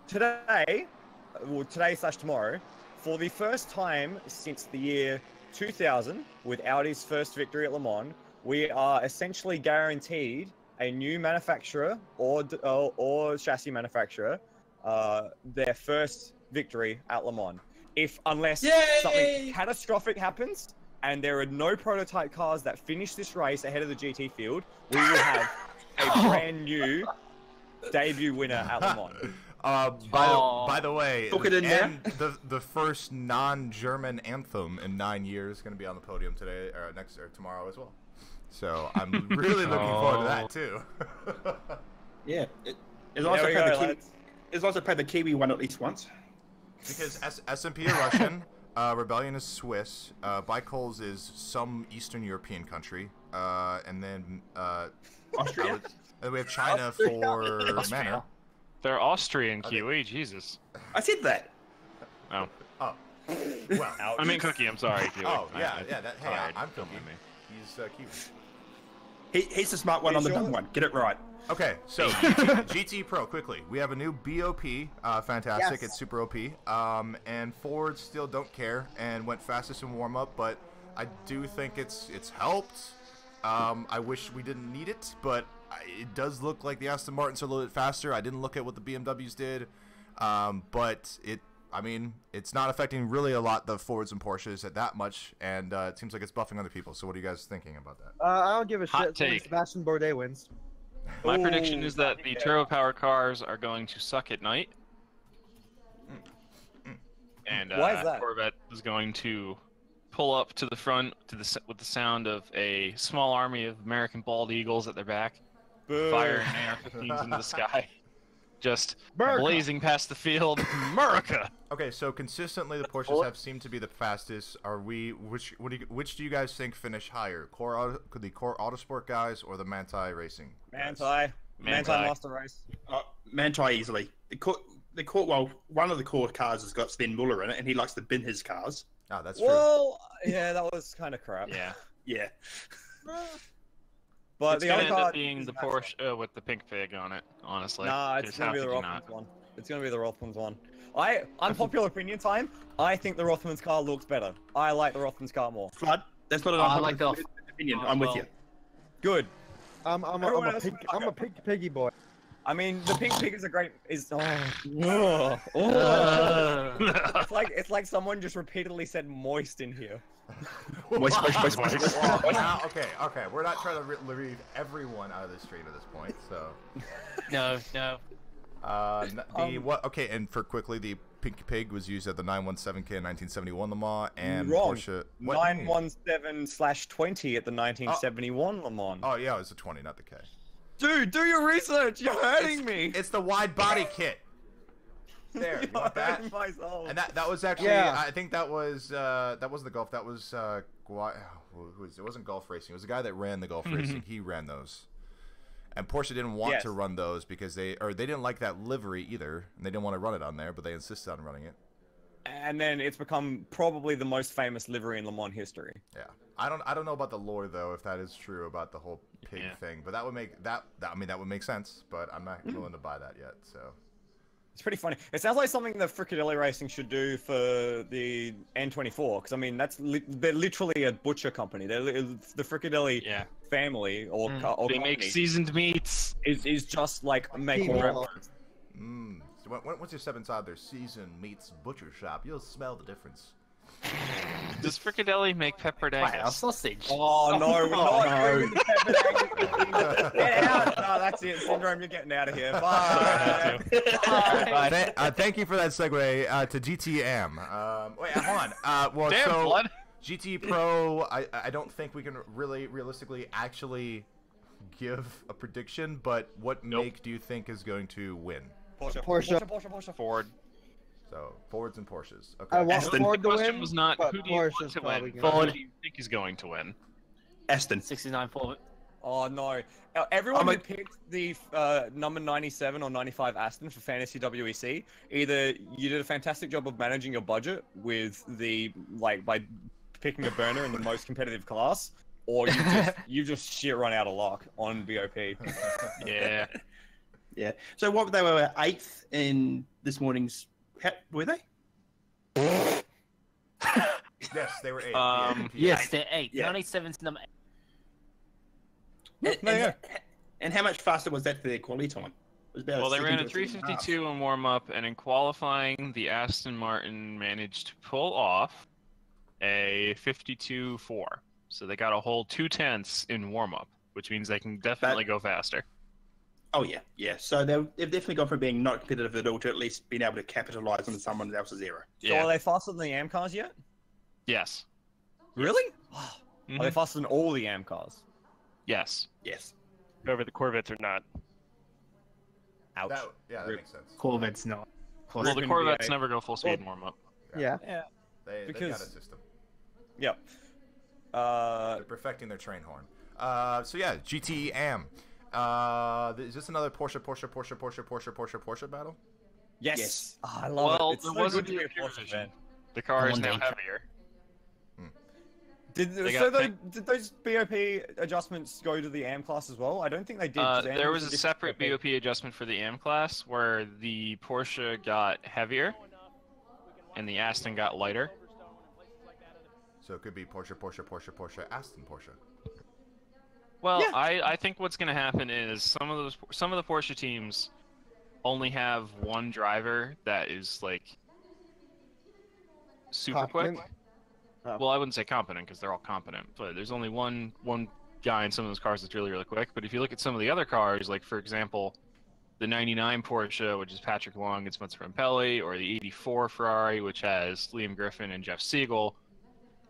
Today/tomorrow, for the first time since the year 2000, with Audi's first victory at Le Mans, we are essentially guaranteed a new manufacturer or chassis manufacturer their first victory at Le Mans. Unless something catastrophic happens and there are no prototype cars that finish this race ahead of the GT field, we will have a brand new debut winner at Le Mans. By the way, Book it in and the first non-German anthem in 9 years is going to be on the podium today, or tomorrow as well. So I'm really looking forward to that too. Yeah, it's also played the Kiwi one at least once. Because SMP are Russian, Rebellion is Swiss, Bikols is some Eastern European country, and then Austria. And we have China for Manor. They're Austrian Kiwi, Jesus. I said that. Oh. Oh. Well. I mean Cookie, I'm sorry. Kiwi. Oh, yeah. Hey, I'm Cookie. He's Kiwi. He's the smart one on the dumb one. Get it right. Okay, so GTE Pro, quickly. We have a new BOP, fantastic. Yes. It's super OP. And Ford still don't care and went fastest in warm-up, but I do think it's helped. I wish we didn't need it, but it does look like the Aston Martins are a little bit faster. I didn't look at what the BMWs did, but it's not affecting really a lot the Fords and Porsches at that much, and it seems like it's buffing other people. So what are you guys thinking about that? I don't give a Hot shit. take. Sebastian Bourdais wins. My prediction is that the turbo power cars are going to suck at night. And Why is that? Corvette is going to pull up to the front with the sound of a small army of American bald eagles at their back, firing AR-15s into the sky, just blazing past the field. America! Okay, so consistently the Porsches have seemed to be the fastest. Are we? Which do you guys think finish higher? The Core Autosport guys or the Manti Racing? Manti Master Race. Manti easily. Well, one of the core cars has got Sven Muller in it, and he likes to bin his cars. Oh, that's true. Well, yeah, that was kind of crap. Yeah. But it's the gonna other end car up being the Porsche with the pink pig on it. Honestly, nah, it's gonna be the Rothmans one. It's gonna be the Rothmans one. Unpopular opinion time. I think the Rothmans car looks better. I like the Rothmans car more. Flood. That's not an unpopular opinion. I'm with you. Good. I'm a piggy boy. I mean, the pink pig is a great. It's like someone just repeatedly said moist in here. Moist. Now, okay. We're not trying to leave everyone out of the stream at this point, so. No. What? Okay, and for quickly, the pink pig was used at the 917K in 1971 Le Mans, and wrong. Porsche. 917/20 at the 1971 Le Mans. Oh yeah, it was the 20, not the K. Dude, do your research. You're hurting me. It's the wide body kit. There, you want that? And that was actually, I think that wasn't the Golf. That was who is it? It wasn't Golf Racing. It was the guy that ran the Golf Racing. He ran those. And Porsche didn't want to run those because they didn't like that livery either, and they didn't want to run it on there, but they insisted on running it. And then it's become probably the most famous livery in Le Mans history. Yeah, I don't know about the lore though, if that is true about the whole pig thing, but that would make that would make sense, but I'm not willing to buy that yet. So it's pretty funny. It sounds like something that Frickadelli Racing should do for the N24, because I mean they're literally a butcher company. They're the Frickadelli family or they make seasoned meats. Is just like making reference. So once you step inside their seasoned meats butcher shop, you'll smell the difference. Does Frickadelli make peppered eggs? Sausage. Oh no, we're not doing the peppered eggs. Get out! No, that's it, Syndrome. You're getting out of here. Bye. Thank you for that segue to GTE Am. Wait, hold on. Well, Damn, so blood. GTE Pro, I don't think we can realistically actually give a prediction, but what make do you think is going to win? Porsche. Ford. So Fords and Porsches. Okay. I want Ford to The question win, was not but who do you want Porsche's to probably win. gonna Who win. do you think is going to win? Aston. 69 Ford. Oh no! Everyone who picked the number 97 or 95 Aston for Fantasy WEC, either you did a fantastic job of managing your budget with the by picking a burner in the most competitive class, or you just shit run out of luck on BOP. Yeah. Yeah. So what they were 8th in this morning's. Were they? Yes, they were 8. Yes, they're 8. Yeah. 97's number 8. And how much faster was that for their quality time? It was about Well, they ran a second or second and half. 352 in warm-up, and in qualifying, the Aston Martin managed to pull off a 52.4. So they got a whole 2/10 in warm-up, which means they can definitely go faster. Oh, yeah, yeah. So they've definitely gone from being not competitive at all to at least being able to capitalize on someone else's error. So are they faster than the Am cars yet? Yes. Really? Are they faster than all the Am cars? Yes. Yes. However, the Corvettes are not. Ouch. That makes sense. Corvettes not. Well, the Corvettes never go full speed in warm-up. Yeah. They got a system. Yep. They're perfecting their train horn. So yeah, GTE Am. Is this another Porsche battle? Yes. Oh, I love it. Well, It's there so wasn't good to be a a Porsche fan. The car is now heavier. Did those BOP adjustments go to the Am class as well? I don't think they did. There was a separate BOP adjustment for the Am class where the Porsche got heavier and the Aston got lighter. So it could be Porsche, Aston Porsche. Well, yeah. I think what's going to happen is some of the Porsche teams only have one driver that is like super quick. Well, I wouldn't say competent because they're all competent, but there's only one guy in some of those cars that's really quick. But if you look at some of the other cars, like for example, the 99 Porsche, which is Patrick Long and Spencer Rampelli, or the 84 Ferrari, which has Liam Griffin and Jeff Siegel,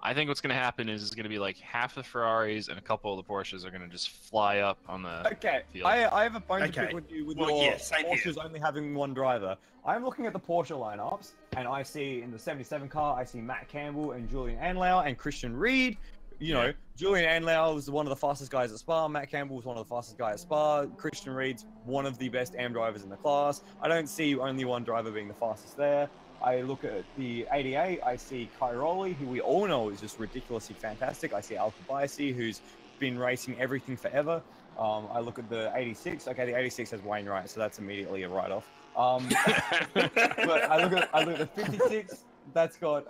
I think what's going to happen is it's going to be like half the Ferraris and a couple of the Porsches are going to just fly up on the field. I have a bone to pick with you with your Porsches only having one driver. I'm looking at the Porsche lineups, and I see in the 77 car, I see Matt Campbell and Julian Anlau and Christian Reed. You know, Julian Anlau was one of the fastest guys at Spa. Matt Campbell was one of the fastest guys at Spa. Christian Reed's one of the best Am drivers in the class. I don't see only one driver being the fastest there. I look at the 88, I see Cairoli, who we all know is just ridiculously fantastic. I see Al Kubaisi, who's been racing everything forever. I look at the 86. Okay, the 86 has Wainwright, so that's immediately a write-off. But I look at the 56. That's got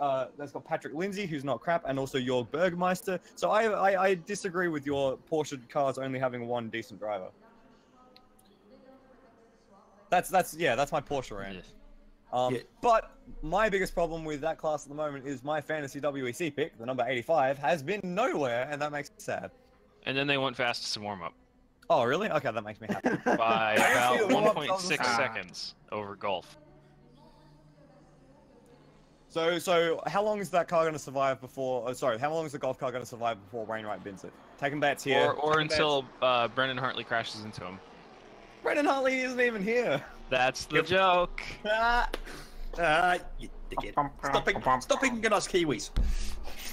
Patrick Lindsay, who's not crap, and also Jörg Bergmeister. So I disagree with your Porsche cars only having one decent driver. That's my Porsche rant. But my biggest problem with that class at the moment is my fantasy WEC pick, the number 85, has been nowhere, and that makes me sad. And then they went fastest in warm-up. Oh, really? Okay, that makes me happy. By about 1.6 seconds over Gulf. So how long is that car going to survive before... how long is the Golf car going to survive before Wainwright bins it? Taking bets here. Or until Brendan Hartley crashes into him. Brendan Hartley isn't even here. That's the joke. You dickhead. Stop picking at us Kiwis.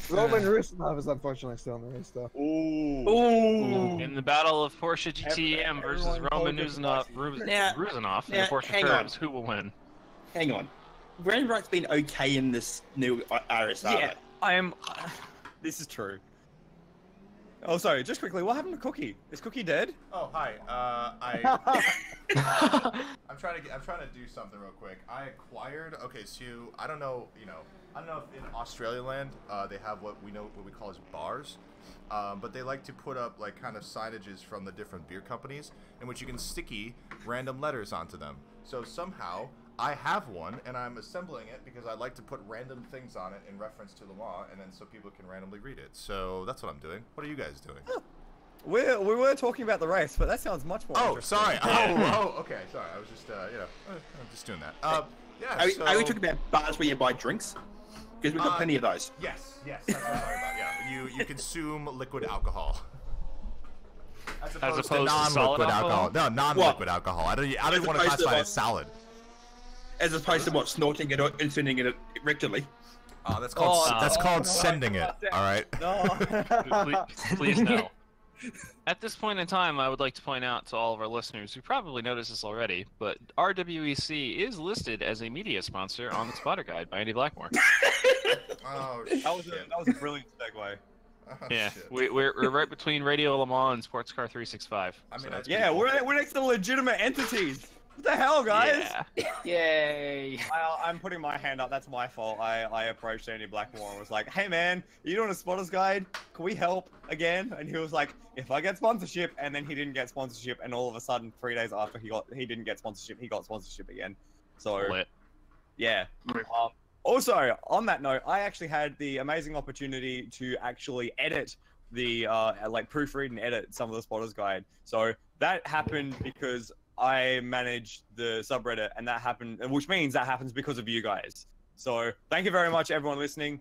Roman Rusinov is unfortunately still in the race, though. Ooh. In the battle of Porsche GTE Am versus Roman Rusinov in the Porsche Heures, who will win? Hang on. Wainwright's been okay in this new RSR. Yeah, I am. This is true. Oh, sorry. Just quickly, what happened to Cookie? Is Cookie dead? Oh, hi. I'm trying to do something real quick. I acquired. Okay, so I don't know if in Australia land they have what we call as bars, but they like to put up like kind of signages from the different beer companies in which you can sticky random letters onto them. So somehow I have one, and I'm assembling it because I like to put random things on it in reference to Le Mans, and then so people can randomly read it. So that's what I'm doing. What are you guys doing? Oh. We were talking about the race, but that sounds much more interesting. Sorry. Okay. Sorry. I was just, I'm just doing that. Yeah. Are we talking about bars where you buy drinks? Because we've got plenty of those. Yes. That's what I'm talking about. Yeah. You consume liquid alcohol. As opposed to non-liquid alcohol. No, non-liquid alcohol. I don't want to classify it as salad. As opposed to what, snorting it or inserting it rectally. Oh, that's called sending it. All right. No. Please no. At this point in time, I would like to point out to all of our listeners who probably noticed this already, but RWEC is listed as a media sponsor on the Spotter Guide by Andy Blackmore. Oh, That was a brilliant segue. Oh, Yeah, shit. we're right between Radio Le Mans and Sports Car 365. I mean, so that's Yeah, we're next to legitimate entities. What the hell, guys? yeah. Yay! I'm putting my hand up. That's my fault. I approached Andy Blackmore and was like, "Hey, man, are you doing a spotter's guide? Can we help again?" And he was like, "If I get sponsorship," and then he didn't get sponsorship, and all of a sudden, 3 days after he didn't get sponsorship, he got sponsorship again. So, Lit. yeah. Also, on that note, I actually had the amazing opportunity to actually edit the like proofread and edit some of the spotter's guide. So that happened because I managed the subreddit, and that happened, which means that happens because of you guys. So thank you very much, everyone listening.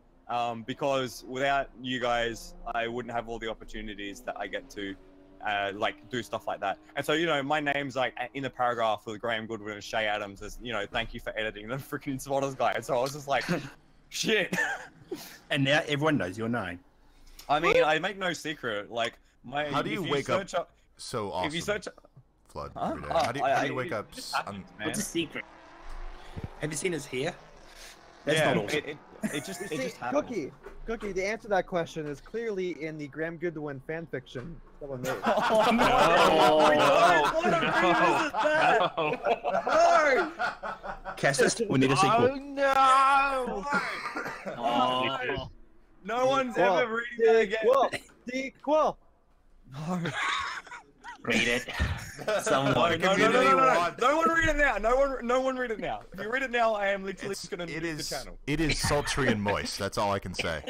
Because without you guys, I wouldn't have all the opportunities that I get to, like do stuff like that. And so, you know, my name's like in the paragraph with Graham Goodwin and Shay Adams as, you know, thank you for editing the freaking spotters guide. So I was just like, shit. And now everyone knows your name. I mean, I make no secret. Like my. How do you wake up so awesome? If you search. Flood Huh? every day. How do you wake up? What's the secret? Have you seen his hair? That's Yeah, not awesome. it just See, happens. Cookie, the answer to that question is clearly in the Graham Goodwin fan fiction someone made. Oh, no! No! Cassis, we need a sequel. Oh no! Oh. No one's ever reading that again. Sequel. No. Read it. Someone. No, no one read it now. No one read it now. If you read it now, I am literally just gonna mute the channel. It is sultry and moist. That's all I can say.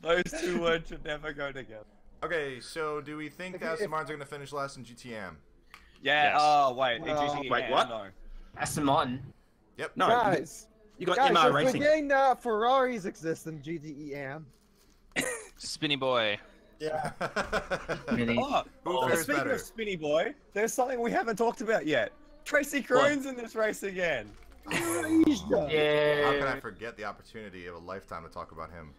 Those two words should never go together. Okay, so do we think Aston Martin's are gonna finish last in GTE Am? Yeah. Yes. Oh wait. Wait, what? No. Aston Martin. Yep. No. Guys, You got guys, MR you're Racing. forgetting that Ferraris exist in GTE Am. Spinny boy. Yeah. Really? Who fares Speaking better? of Spinny Boy, there's something we haven't talked about yet. Tracy Kroon's in this race again. How Yeah. can I forget the opportunity of a lifetime to talk about him?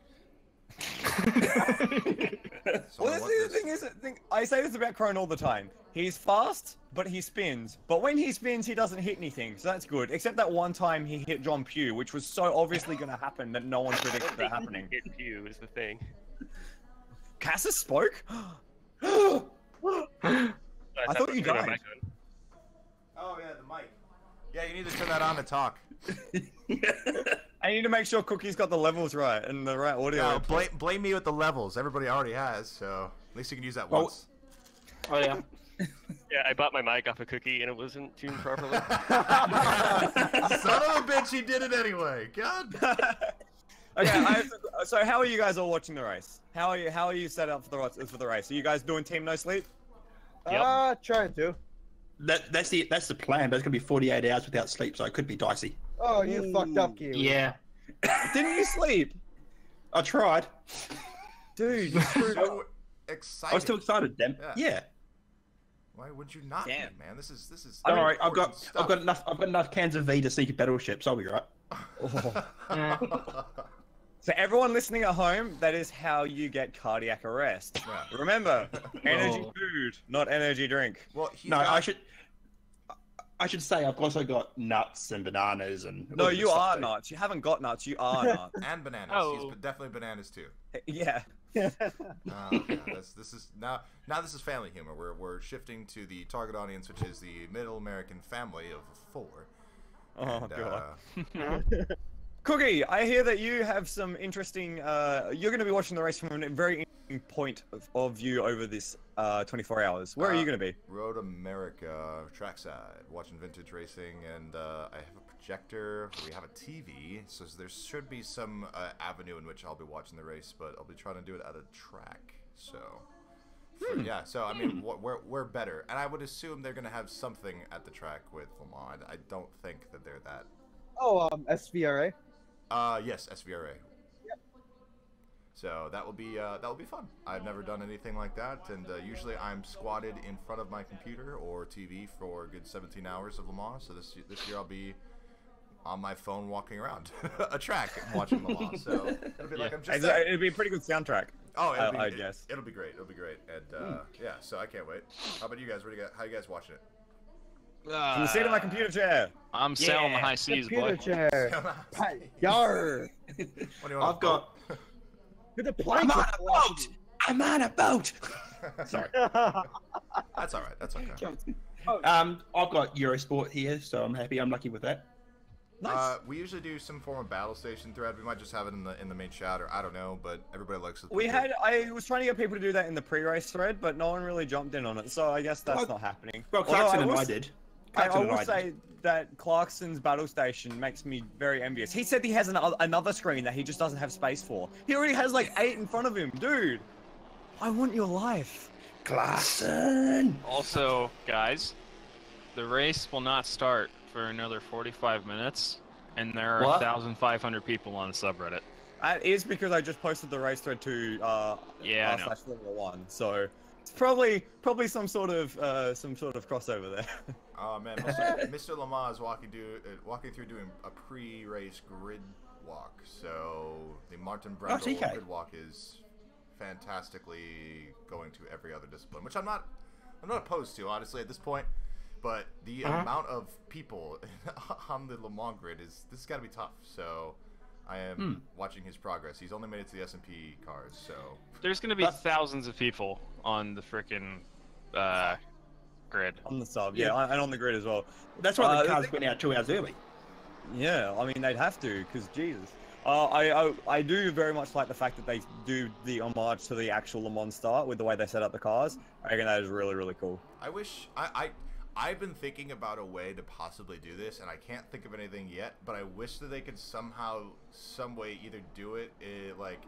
Well, the thing is, I say this about Kroon all the time. He's fast, but he spins. But when he spins, he doesn't hit anything, so that's good. Except that one time he hit John Pugh, which was so obviously going to happen that no one predicted that happening. Hit Pew is the thing. Cassis spoke? I thought you died. Oh yeah, the mic. Yeah, you need to turn that on to talk. I need to make sure Cookie's got the levels right and the right audio. Yeah, blame me with the levels. Everybody already has, so at least you can use that once. Oh yeah. Yeah, I bought my mic off a Cookie and it wasn't tuned properly. Son of a bitch, he did it anyway. God. Okay, so how are you guys all watching the race? How are you set up for the race? Are you guys doing Team No Sleep? Trying to. That's the plan, but it's gonna be 48 hours without sleep, so it could be dicey. Oh, you fucked up, Kiwi. Yeah. Didn't you sleep? I tried. Dude, you screwed up. So excited. I was too excited, then. Yeah. Why would you not, be, man? This is. Don't worry, I've important got enough cans of V to sink battleships. I'll be right. So everyone listening at home, that is how you get cardiac arrest. Yeah. Remember, energy food, not energy drink. Well, no, I should say I've also got nuts and bananas and. No, you are nuts. You haven't got nuts. You are nuts. And bananas. Oh. He's definitely bananas too. Yeah. Yeah, this is now this is family humor. We're shifting to the target audience, which is the middle American family of 4. Oh god. Cookie, I hear that you have some interesting. You're going to be watching the race from a very interesting point of view over this 24 hours. Where are you going to be? Road America, trackside, watching vintage racing, and I have a projector. We have a TV, so there should be some avenue in which I'll be watching the race, but I'll be trying to do it at a track. So, yeah. So I mean, we're better, and I would assume they're going to have something at the track with Le Mans. I don't think that they're that. Oh, SVRA. Yes, SVRA. Yep. So that will be fun. I've never done anything like that, and usually I'm squatted in front of my computer or TV for a good 17 hours of Le Mans. So this year I'll be on my phone walking around a track watching Le Mans. So it'll be like I'm just. It'd be a pretty good soundtrack. Oh, I guess. It'll be great. It'll be great. And yeah, so I can't wait. How about you guys? How you guys watching it? From the seat of my computer chair. I'm sailing the high seas, boy. Computer chair. Yar. What do you want? I've got. With the plank. I'm on a boat. Sorry. That's all right. That's okay. I've got Eurosport here, so I'm happy. I'm lucky with that. Nice. We usually do some form of battle station thread. We might just have it in the main chat, or I don't know, but everybody likes it. I was trying to get people to do that in the pre-race thread, but no one really jumped in on it, so I guess that's not happening. Well, Clarkson and I did. I will say that Clarkson's battle station makes me very envious. He said he has another screen that he just doesn't have space for. He already has like 8 in front of him, dude. I want your life, Clarkson. Also, guys, the race will not start for another 45 minutes, and there are 1,500 people on the subreddit. That is because I just posted the race thread to /Formula1, so it's probably some sort of crossover there. Oh man, Mr. Lamar is walking through doing a pre-race grid walk. So the Martin Brundle grid walk is fantastically going to every other discipline, which I'm not opposed to, honestly, at this point. But the amount of people on the Le Mans grid this has got to be tough. So I am watching his progress. He's only made it to the S&P cars, so there's going to be thousands of people on the frickin' grid. On the sub, yeah, and on the grid as well. That's why the cars went out 2 hours early. Yeah, I mean they'd have to, because Jesus. I do very much like the fact that they do the homage to the actual Le Mans start with the way they set up the cars. I reckon that is really, really cool. I wish I've been thinking about a way to possibly do this, and I can't think of anything yet, but I wish that they could somehow, some way, either do it, like,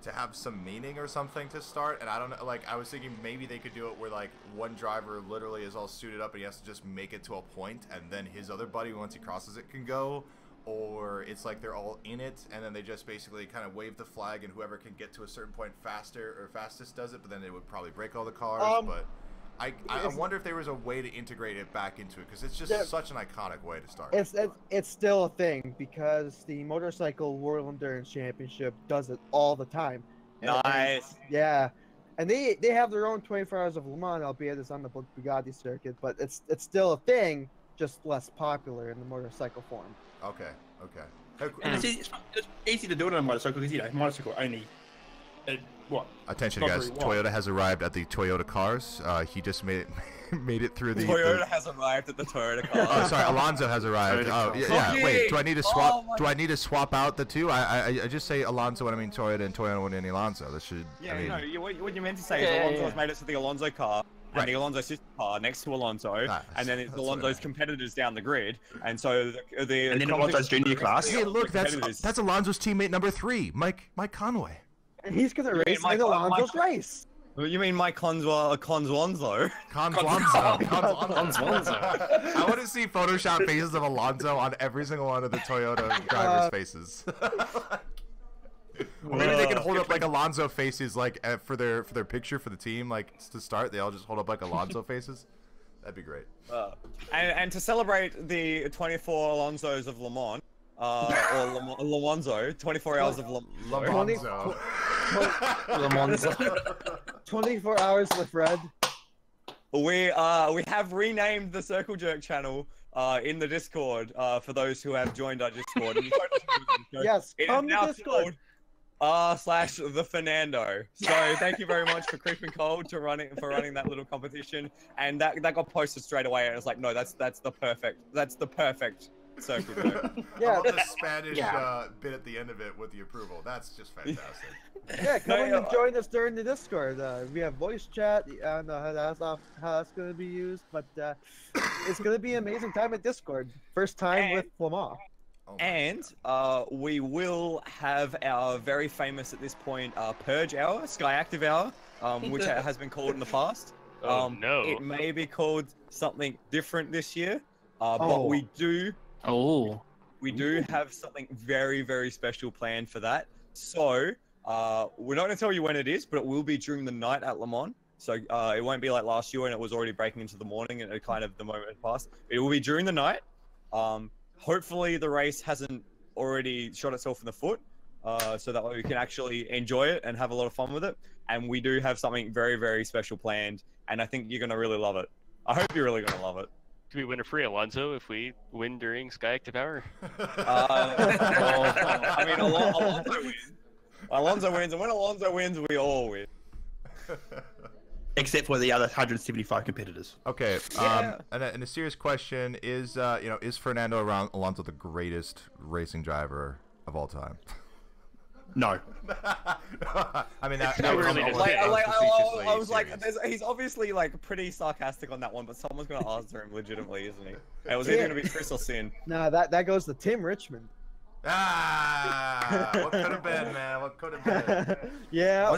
to have some meaning or something to start, and I don't know, like, I was thinking maybe they could do it where, like, one driver literally is all suited up and he has to just make it to a point, and then his other buddy, once he crosses it, can go, or it's like they're all in it, and then they just basically kind of wave the flag, and whoever can get to a certain point faster or fastest does it, but then it would probably break all the cars, but I wonder if there was a way to integrate it back into it, because it's just such an iconic way to start. It's still a thing, because the Motorcycle World Endurance Championship does it all the time. Nice. Yeah. And they have their own 24 Hours of Le Mans, albeit it's on the Bugatti circuit, but it's still a thing, just less popular in the motorcycle form. Okay. And it's easy to do it on a motorcycle, because, motorcycle only... what? Attention, guys! Toyota has arrived at the Toyota cars. He just made it through the. Toyota has arrived at the Toyota cars. Oh, sorry, Alonso has arrived. Oh, yeah. Wait, do I need to swap? Do I need to swap out the two? I just say Alonso when I mean Toyota, and Toyota when I mean Alonso. That should. Yeah, what you meant to say is Alonso has made it to the Alonso car. And the Alonso sister car next to Alonso, and then it's Alonso's competitors down the grid, and so and then Alonso's junior class. Hey, look, that's Alonso's teammate number 3, Mike Conway. And he's gonna race in Alonso's race. You mean Mike Conzwanzo? Conzwanzo. I want to see Photoshop faces of Alonso on every single one of the Toyota drivers' faces. Maybe they can hold up like Alonso faces, like for their picture for the team, like to start. They all just hold up like Alonso faces. That'd be great. And to celebrate the 24 Alonsos of Le Mans, or Lamonzo, 24 hours of Lamonzo. 24 hours with Red. We have renamed the Circle Jerk channel in the Discord for those who have joined our Discord. Yes, come to Discord. /the Fernando. So thank you very much for Creeping Cold for running that little competition, and that got posted straight away, and it's like, no, that's the perfect circle jerk. Yeah, I love the Spanish bit at the end of it with the approval. That's just fantastic. Yeah, come and join us during the Discord. We have voice chat. I don't know how that's going to be used, but it's going to be an amazing time at Discord. First time with Le Mans. And we will have our very famous at this point Purge Hour, Sky Active Hour, which has been called in the past. No. It may be called something different this year, but we do have something very, very special planned for that. So we're not going to tell you when it is, but it will be during the night at Le Mans. So it won't be like last year when it was already breaking into the morning and it kind of the moment had passed. It will be during the night. Hopefully the race hasn't already shot itself in the foot. so that way we can actually enjoy it and have a lot of fun with it. And we do have something very, very special planned, and I think you're gonna really love it. I hope you're really gonna love it. Do we win a free Alonso if we win during Sky Active Hour? I mean, Alonso wins. Alonso wins, and when Alonso wins, we all win. Except for the other 175 competitors. Okay. Yeah. And a serious question is, is Fernando Alonso the greatest racing driver of all time? No. I mean, that really was I was like, he's obviously like pretty sarcastic on that one, but someone's gonna answer him legitimately, isn't he? It was either gonna be Chris or Sin. No, that goes to Tim Richmond. What could have been, man? What could have been? Yeah.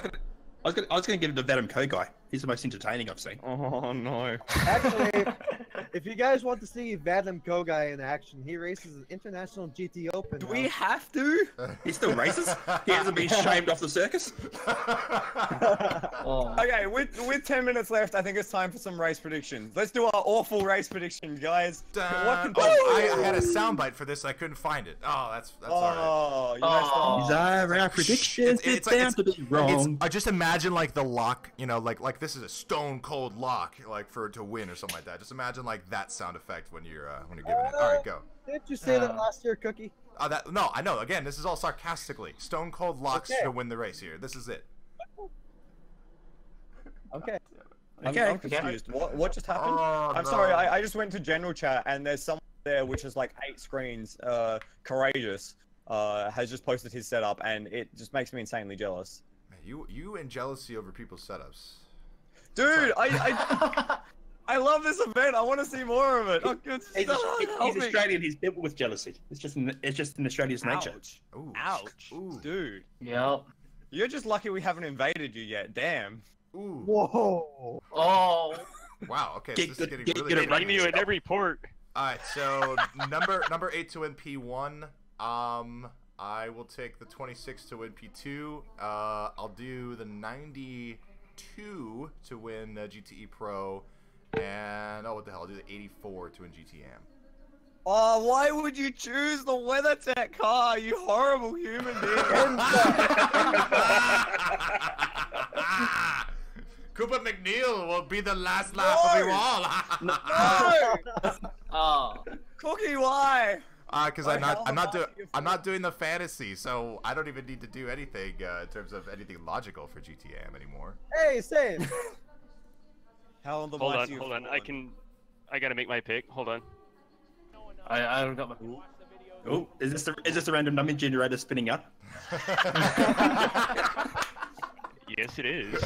I was gonna give it to Vadim Co guy. He's the most entertaining I've seen. Oh no. Actually, if you guys want to see Vadim Co guy in action, he races an international GT Open. Do now. we have to? He still races. He hasn't been shamed off the circus. Okay, with 10 minutes left, I think it's time for some race predictions. Let's do our awful race prediction, guys. I had a soundbite for this. I couldn't find it. Oh, that's alright. You These are our predictions. It's bound to be wrong. I just imagine like the lock, like this is a stone cold lock, like to win or something like that. Just imagine like that sound effect when you're giving it. All right, go. Didn't you say that last year, Cookie? No, I know. Again, this is all sarcastically. Stone cold locks to win the race here. This is it. Okay. I'm confused. What just happened? I'm sorry, I just went to general chat and there's someone there which is like 8 screens, Courageous, has just posted his setup and it just makes me insanely jealous. You and jealousy over people's setups. Dude, I love this event. I want to see more of it. Oh, he's Australian. He's built with jealousy. It's just in Australia's nature. Ooh. Ouch. Ooh. Dude. Yep. You're just lucky we haven't invaded you yet. Damn. Ooh. Whoa. Oh. Wow. Okay. So this is getting really Get a you in every port. All right. So number 8 to win P1. I will take the 26 to win P2. I'll do the 92 to win GTE Pro. And what the hell? I'll do the 84 to win GTE Am. Oh, why would you choose the WeatherTech car, you horrible human being? Cooper McNeil will be the last lap of you all. Oh, Cookie, why? Because I'm not doing the fantasy, so I don't even need to do anything in terms of anything logical for GTE Am anymore. Hey, same. Hold on. I gotta make my pick. Hold on. I don't got my. Oh, is this the random number generator spinning up? Yes, it is.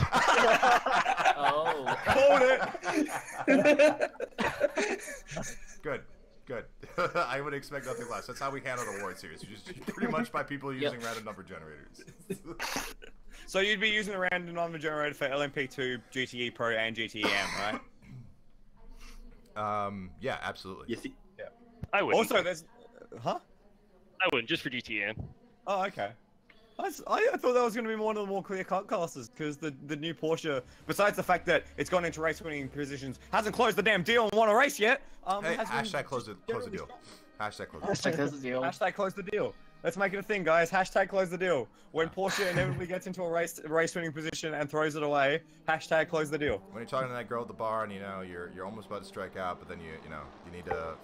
Oh, hold it. Good. I would expect nothing less. That's how we handle the World Series. Just pretty much by people using random number generators. So you'd be using the random number generator for LMP2, GTE Pro, and GTE Am, right? Yeah, absolutely. Yes. Yeah. I would. Also, there's, I wouldn't, just for GTE Am. Oh, okay. I thought that was going to be one of the more clear-cut classes, because the new Porsche, besides the fact that it's gone into race-winning positions, hasn't closed the damn deal and won a race yet. Hey, hashtag close the deal. Hashtag close the deal. Hashtag close the deal. Let's make it a thing, guys. Hashtag close the deal. When Porsche inevitably gets into a race-winning position and throws it away, hashtag close the deal. When you're talking to that girl at the bar and you're almost about to strike out, but then you need to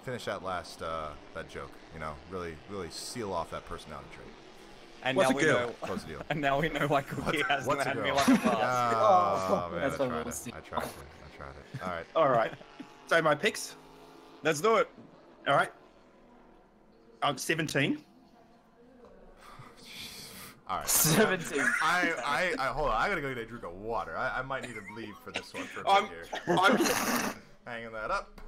finish that last that joke. Really seal off that personality trait. And What's now we know. Close the deal. And now we know why Cookie has what's had a me girl? like a class. Oh man, That's I tried it. All right. So my picks. Let's do it. All right. I'm 17. All right. 17. I hold on. I gotta go get a drink of water. I might need to leave for this one for a bit here. I'm hanging that up.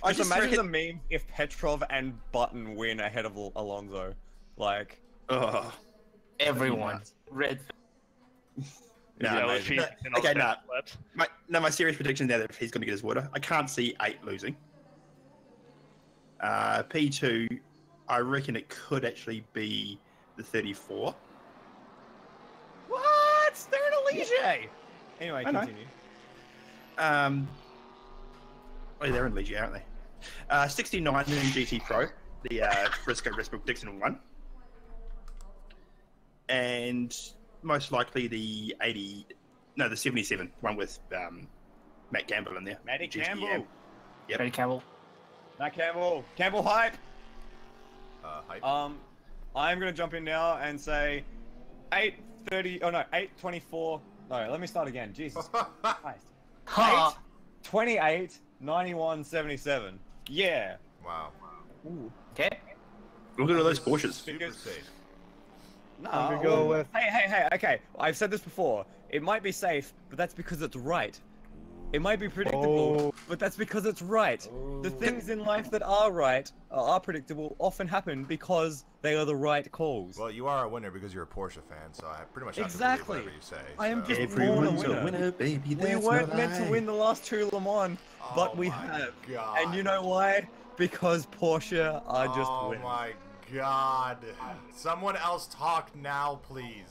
I just imagine the meme if Petrov and Button win ahead of Alonso. Like, everyone. Red. Okay, my serious prediction there that he's going to get his water. I can't see 8 losing. P2, I reckon it could actually be the 34. What? They're in a Ligier. Anyway, continue. They're in Ligier, aren't they? 69 in GT Pro, the Frisco Westbrook Dixon one. and most likely the 77, one with Matt Campbell in there. Matty GTE Campbell. Am. Yep. Matty Campbell. Matt Campbell. Campbell hype. Hype. I'm gonna jump in now and say 8:30. Oh no, 8:24. No, let me start again. Jesus Christ. 8:28, 91, 77. Yeah. Wow. Ooh. Okay. Look at all those Porsches. Super safe. No. I'm gonna go with. Hey. Okay, I've said this before. It might be safe, but that's because it's right. It might be predictable, but that's because it's right. The things in life that are right, are predictable, often happen because they are the right calls. Well, you are a winner because you're a Porsche fan, so I pretty much have Exactly. to believe whatever you say. I am so. just Everyone's born a winner, baby. We weren't meant to win the last 2 Le Mans, but we have. God. And you know why? Because Porsche are just winners. Oh my God. Someone else talk now, please.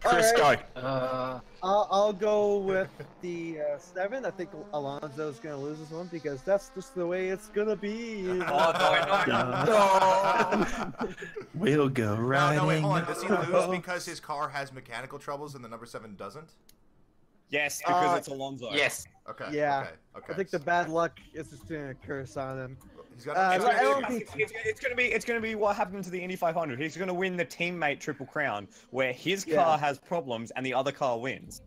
Chris, Alright. go. I'll go with the 7. I think Alonso's gonna lose this one because that's just the way it's gonna be. We'll go riding. No, wait, hold on. Does he lose because his car has mechanical troubles and the number 7 doesn't? Yes, because it's Alonso. Yes. Okay. Yeah. Okay. I think the bad luck is just gonna curse on him. He's got It's gonna be what happened to the Indy 500. He's gonna win the teammate Triple Crown, where his car has problems and the other car wins.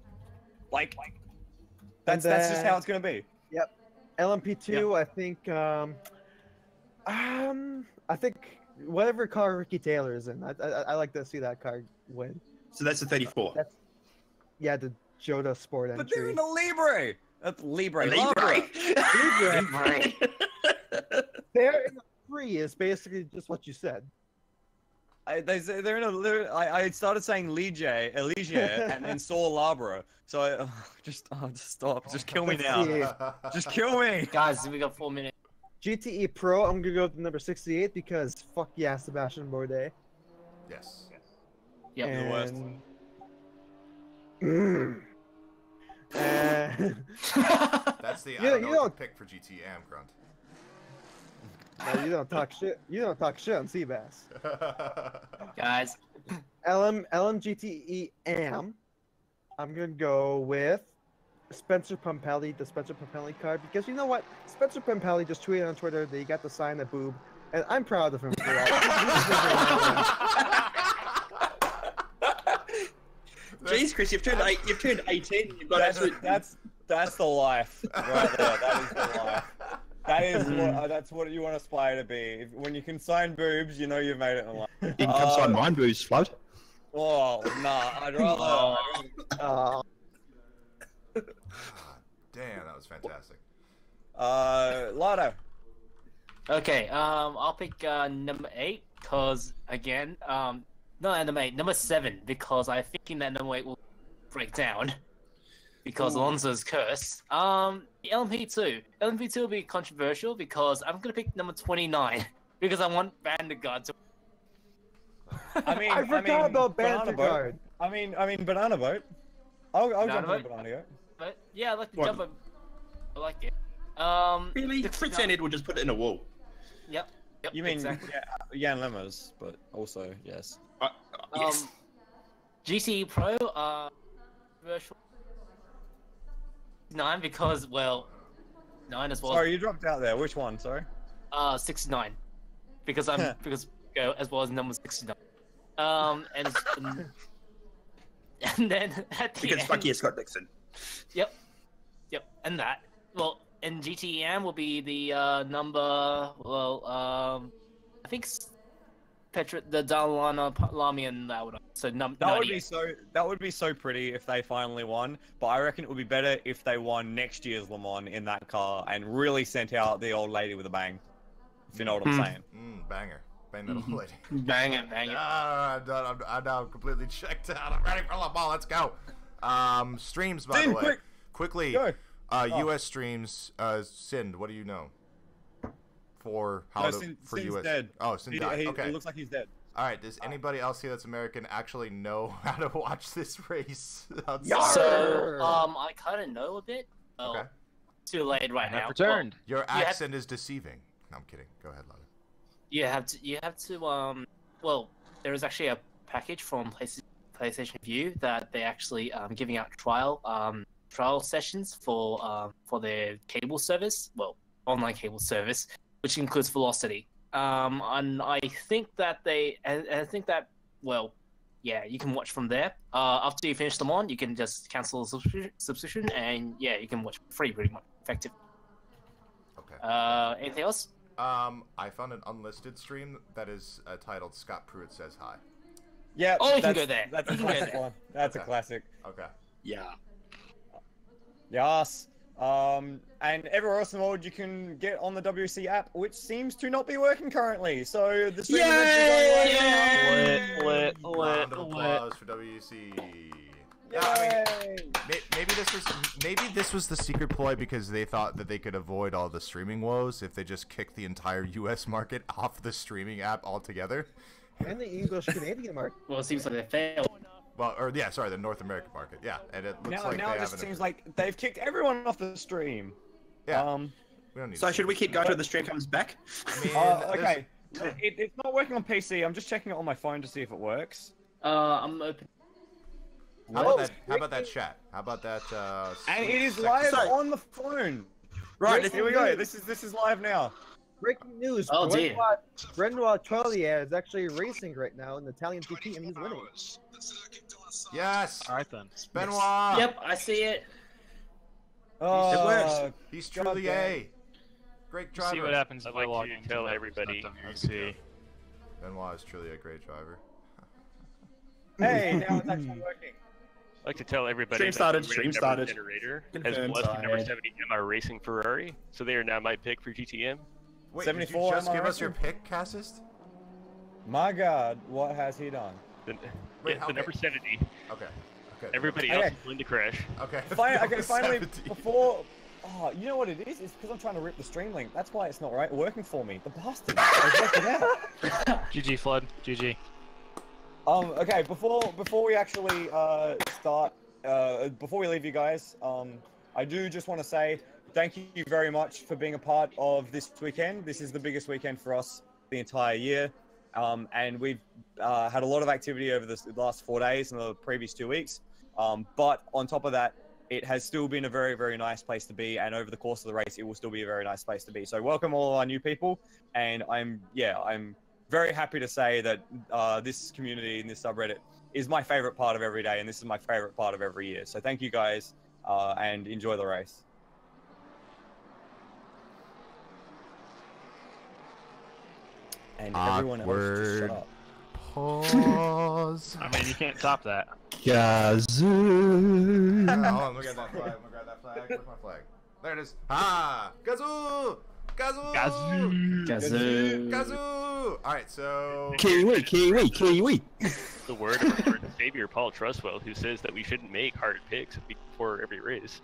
That's just how it's gonna be. Yep. LMP2. Yep. I think whatever car Ricky Taylor's in, I like to see that car win. So that's the 34. The Jota Sport entry. But they're in a Libre. That's Libre. Libre. Libre. They're in a 3 is basically just what you said. I started saying Elige, and then saw Labra. So just stop. Just kill me now. Just kill me. Guys, we got 4 minutes. GTE Pro, I'm gonna go with the number 68 because fuck yeah, Sebastian Bourdais. Yes. Yep. And... The worst. That's the you don't pick for GTE Am, Grunt. No, you don't talk shit. You don't talk shit on Seabass. Guys. GTE Am. I'm gonna go with Spencer Pumpelly, the Spencer Pumpelly card, because you know what? Spencer Pumpelly just tweeted on Twitter that he got to sign a boob, and I'm proud of him for that. Jeez, Chris, you've turned 18. You've got that's the life right there. That is the life. That's what you want to aspire to be. When you can sign boobs, you know you've made it in life. You can come sign mine, boobs, Flood. Oh nah, I'd rather. Damn, that was fantastic. Lotto. Okay, I'll pick number 8 because again, not number 8, number 7 because I'm thinking that number 8 will break down because Alonso's curse. LMP2 will be controversial because I'm gonna pick number 29 because I want Vandergaard to. I forgot about Vandergaard. I mean, Banana Boat. I'll jump on Banana Boat. But yeah, I like to jump. I like it. Really? The Fritz and Ed will just put it in a wall. Yep. You mean exactly. Jan Lemmers, but also yes. Yes. GTE Pro, virtual 9 because 9 as well. Sorry, you dropped out there. Which one? Sorry. 69 because I'm as well as number 69. And then at the because end, fuck yeah, Scott Dixon. Yep, and that. Well, and GTE Am will be the number. I think the Dalana Lamian that would. So that would be so pretty if they finally won. But I reckon it would be better if they won next year's Le Mans in that car and really sent out the old lady with a bang. If you know what I'm saying. Banger. Bang that old lady. Bang it. I'm now completely checked out. I'm ready for Le Mans. Let's go. Streams, by the way. Quickly. Go. U.S. streams. Sind, what do you know? For Sin's U.S. dead. Oh, Sind died. Okay. It looks like he's dead. All right. Does anybody else here that's American actually know how to watch this race? So, I kind of know a bit. Okay. Too late right now. Returned. Your accent is deceiving. No, I'm kidding. Go ahead, Lana. You have to. Well, there is actually a package from places PlayStation View that they're actually giving out trial sessions for their cable service, well, online cable service, which includes Velocity. And I think that well, yeah, you can watch from there. After you finish them on, you can just cancel the subscription, and yeah, you can watch for free, pretty much, effective. Okay. Anything else? I found an unlisted stream that is titled "Scott Pruitt Says Hi." Yeah. Oh, you can go there. That's a classic one. That's a classic. Okay. Yeah. Yes. And everywhere else in the world, you can get on the WC app, which seems to not be working currently. So the stream is actually going Lit. Round of applause for WEC. Yeah, I mean, maybe this was the secret ploy because they thought that they could avoid all the streaming woes if they just kicked the entire U.S. market off the streaming app altogether. And the English-Canadian market. Well, it seems like they failed. Well, the North American market. Yeah, and it looks now, like now they it just haven't. seems like they've kicked everyone off the stream. Yeah. We don't need So should we keep going till the stream comes back? I mean, okay. It's not working on PC. I'm just checking it on my phone to see if it works. I'm open. How about that chat? How about that? And it is live on the phone. Right, here we go. This is live now. Breaking news. Oh, dear. Benoit Charlier is actually racing right now in the Italian GT, and he's winning. Yes. All right then. Benoit. Yep, I see it. Oh, He's truly a great driver. See what happens if I'd like I log to into tell that everybody. WC. Benoit is truly a great driver. Hey, now it's actually working. I'd like to tell everybody Stream that started, the stream number started. generator Confirmed. has blessed the number 70 Am racing Ferrari, so they are now my pick for GTM. Wait, 74, did you just am I give us your right? pick, Cassist? My God, what has he done? The, Wait, the number 70. Okay. Everybody Okay. else is going to crash. Okay. Okay, finally, 70. before... Oh, you know what it is? It's because I'm trying to rip the stream link. That's why it's not working for me. The bastard. I worked it out. GG Flood. GG. Okay, before we actually start, before we leave you guys, I do just want to say thank you very much for being a part of this weekend. This is the biggest weekend for us the entire year, and we've had a lot of activity over the last 4 days and the previous 2 weeks. But on top of that, it has still been a very, very nice place to be, and over the course of the race, it will still be a very nice place to be. So welcome all of our new people, and I'm very happy to say that this community and this subreddit is my favorite part of every day, and this is my favorite part of every year. So thank you guys, and enjoy the race. And everyone else just shut up. Pause. I mean, you can't top that. Gazoo. Hold on, look at that flag. Look at that flag. Where's my flag? There it is. Ah! Gazoo! Gazoo! Gazoo. Gazoo! Alright, so... Kiwi. The word of our savior, Paul Trustwell, who says that we shouldn't make hard picks before every race.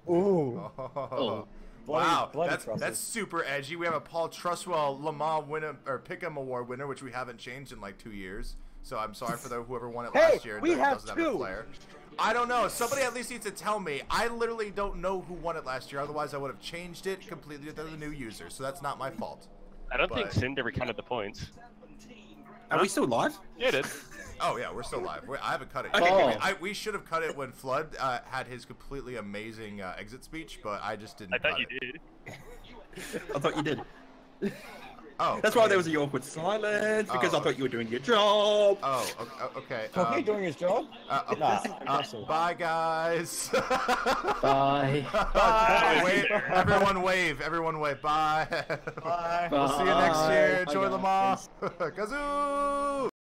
Ooh. Oh. Bloody- Wow, bloody that's Trussell. super edgy. We have a Paul Trustwell Le Mans winner or Pick'em Award winner, which we haven't changed in like 2 years. So I'm sorry for whoever won it last year. we that have doesn't two. Have a player. I don't know. Somebody at least needs to tell me. I literally don't know who won it last year. Otherwise, I would have changed it completely to the new user. So that's not my fault. I don't think Sind ever counted the points. Are we still live? Yeah, it did. Oh yeah, we're still live. I haven't cut it. Okay. We should have cut it when Flood had his completely amazing exit speech, but I just didn't. I thought cut you it. did. I thought you did. Oh. That's why there was the awkward silence, because I thought you were doing your job. Oh, okay. Was he doing his job? Nah, Bye, guys. Bye. Bye. Wave. Everyone wave. Everyone wave. Bye. Bye. We'll see you next year. Bye, Enjoy guys. Le Mans. Kazoo!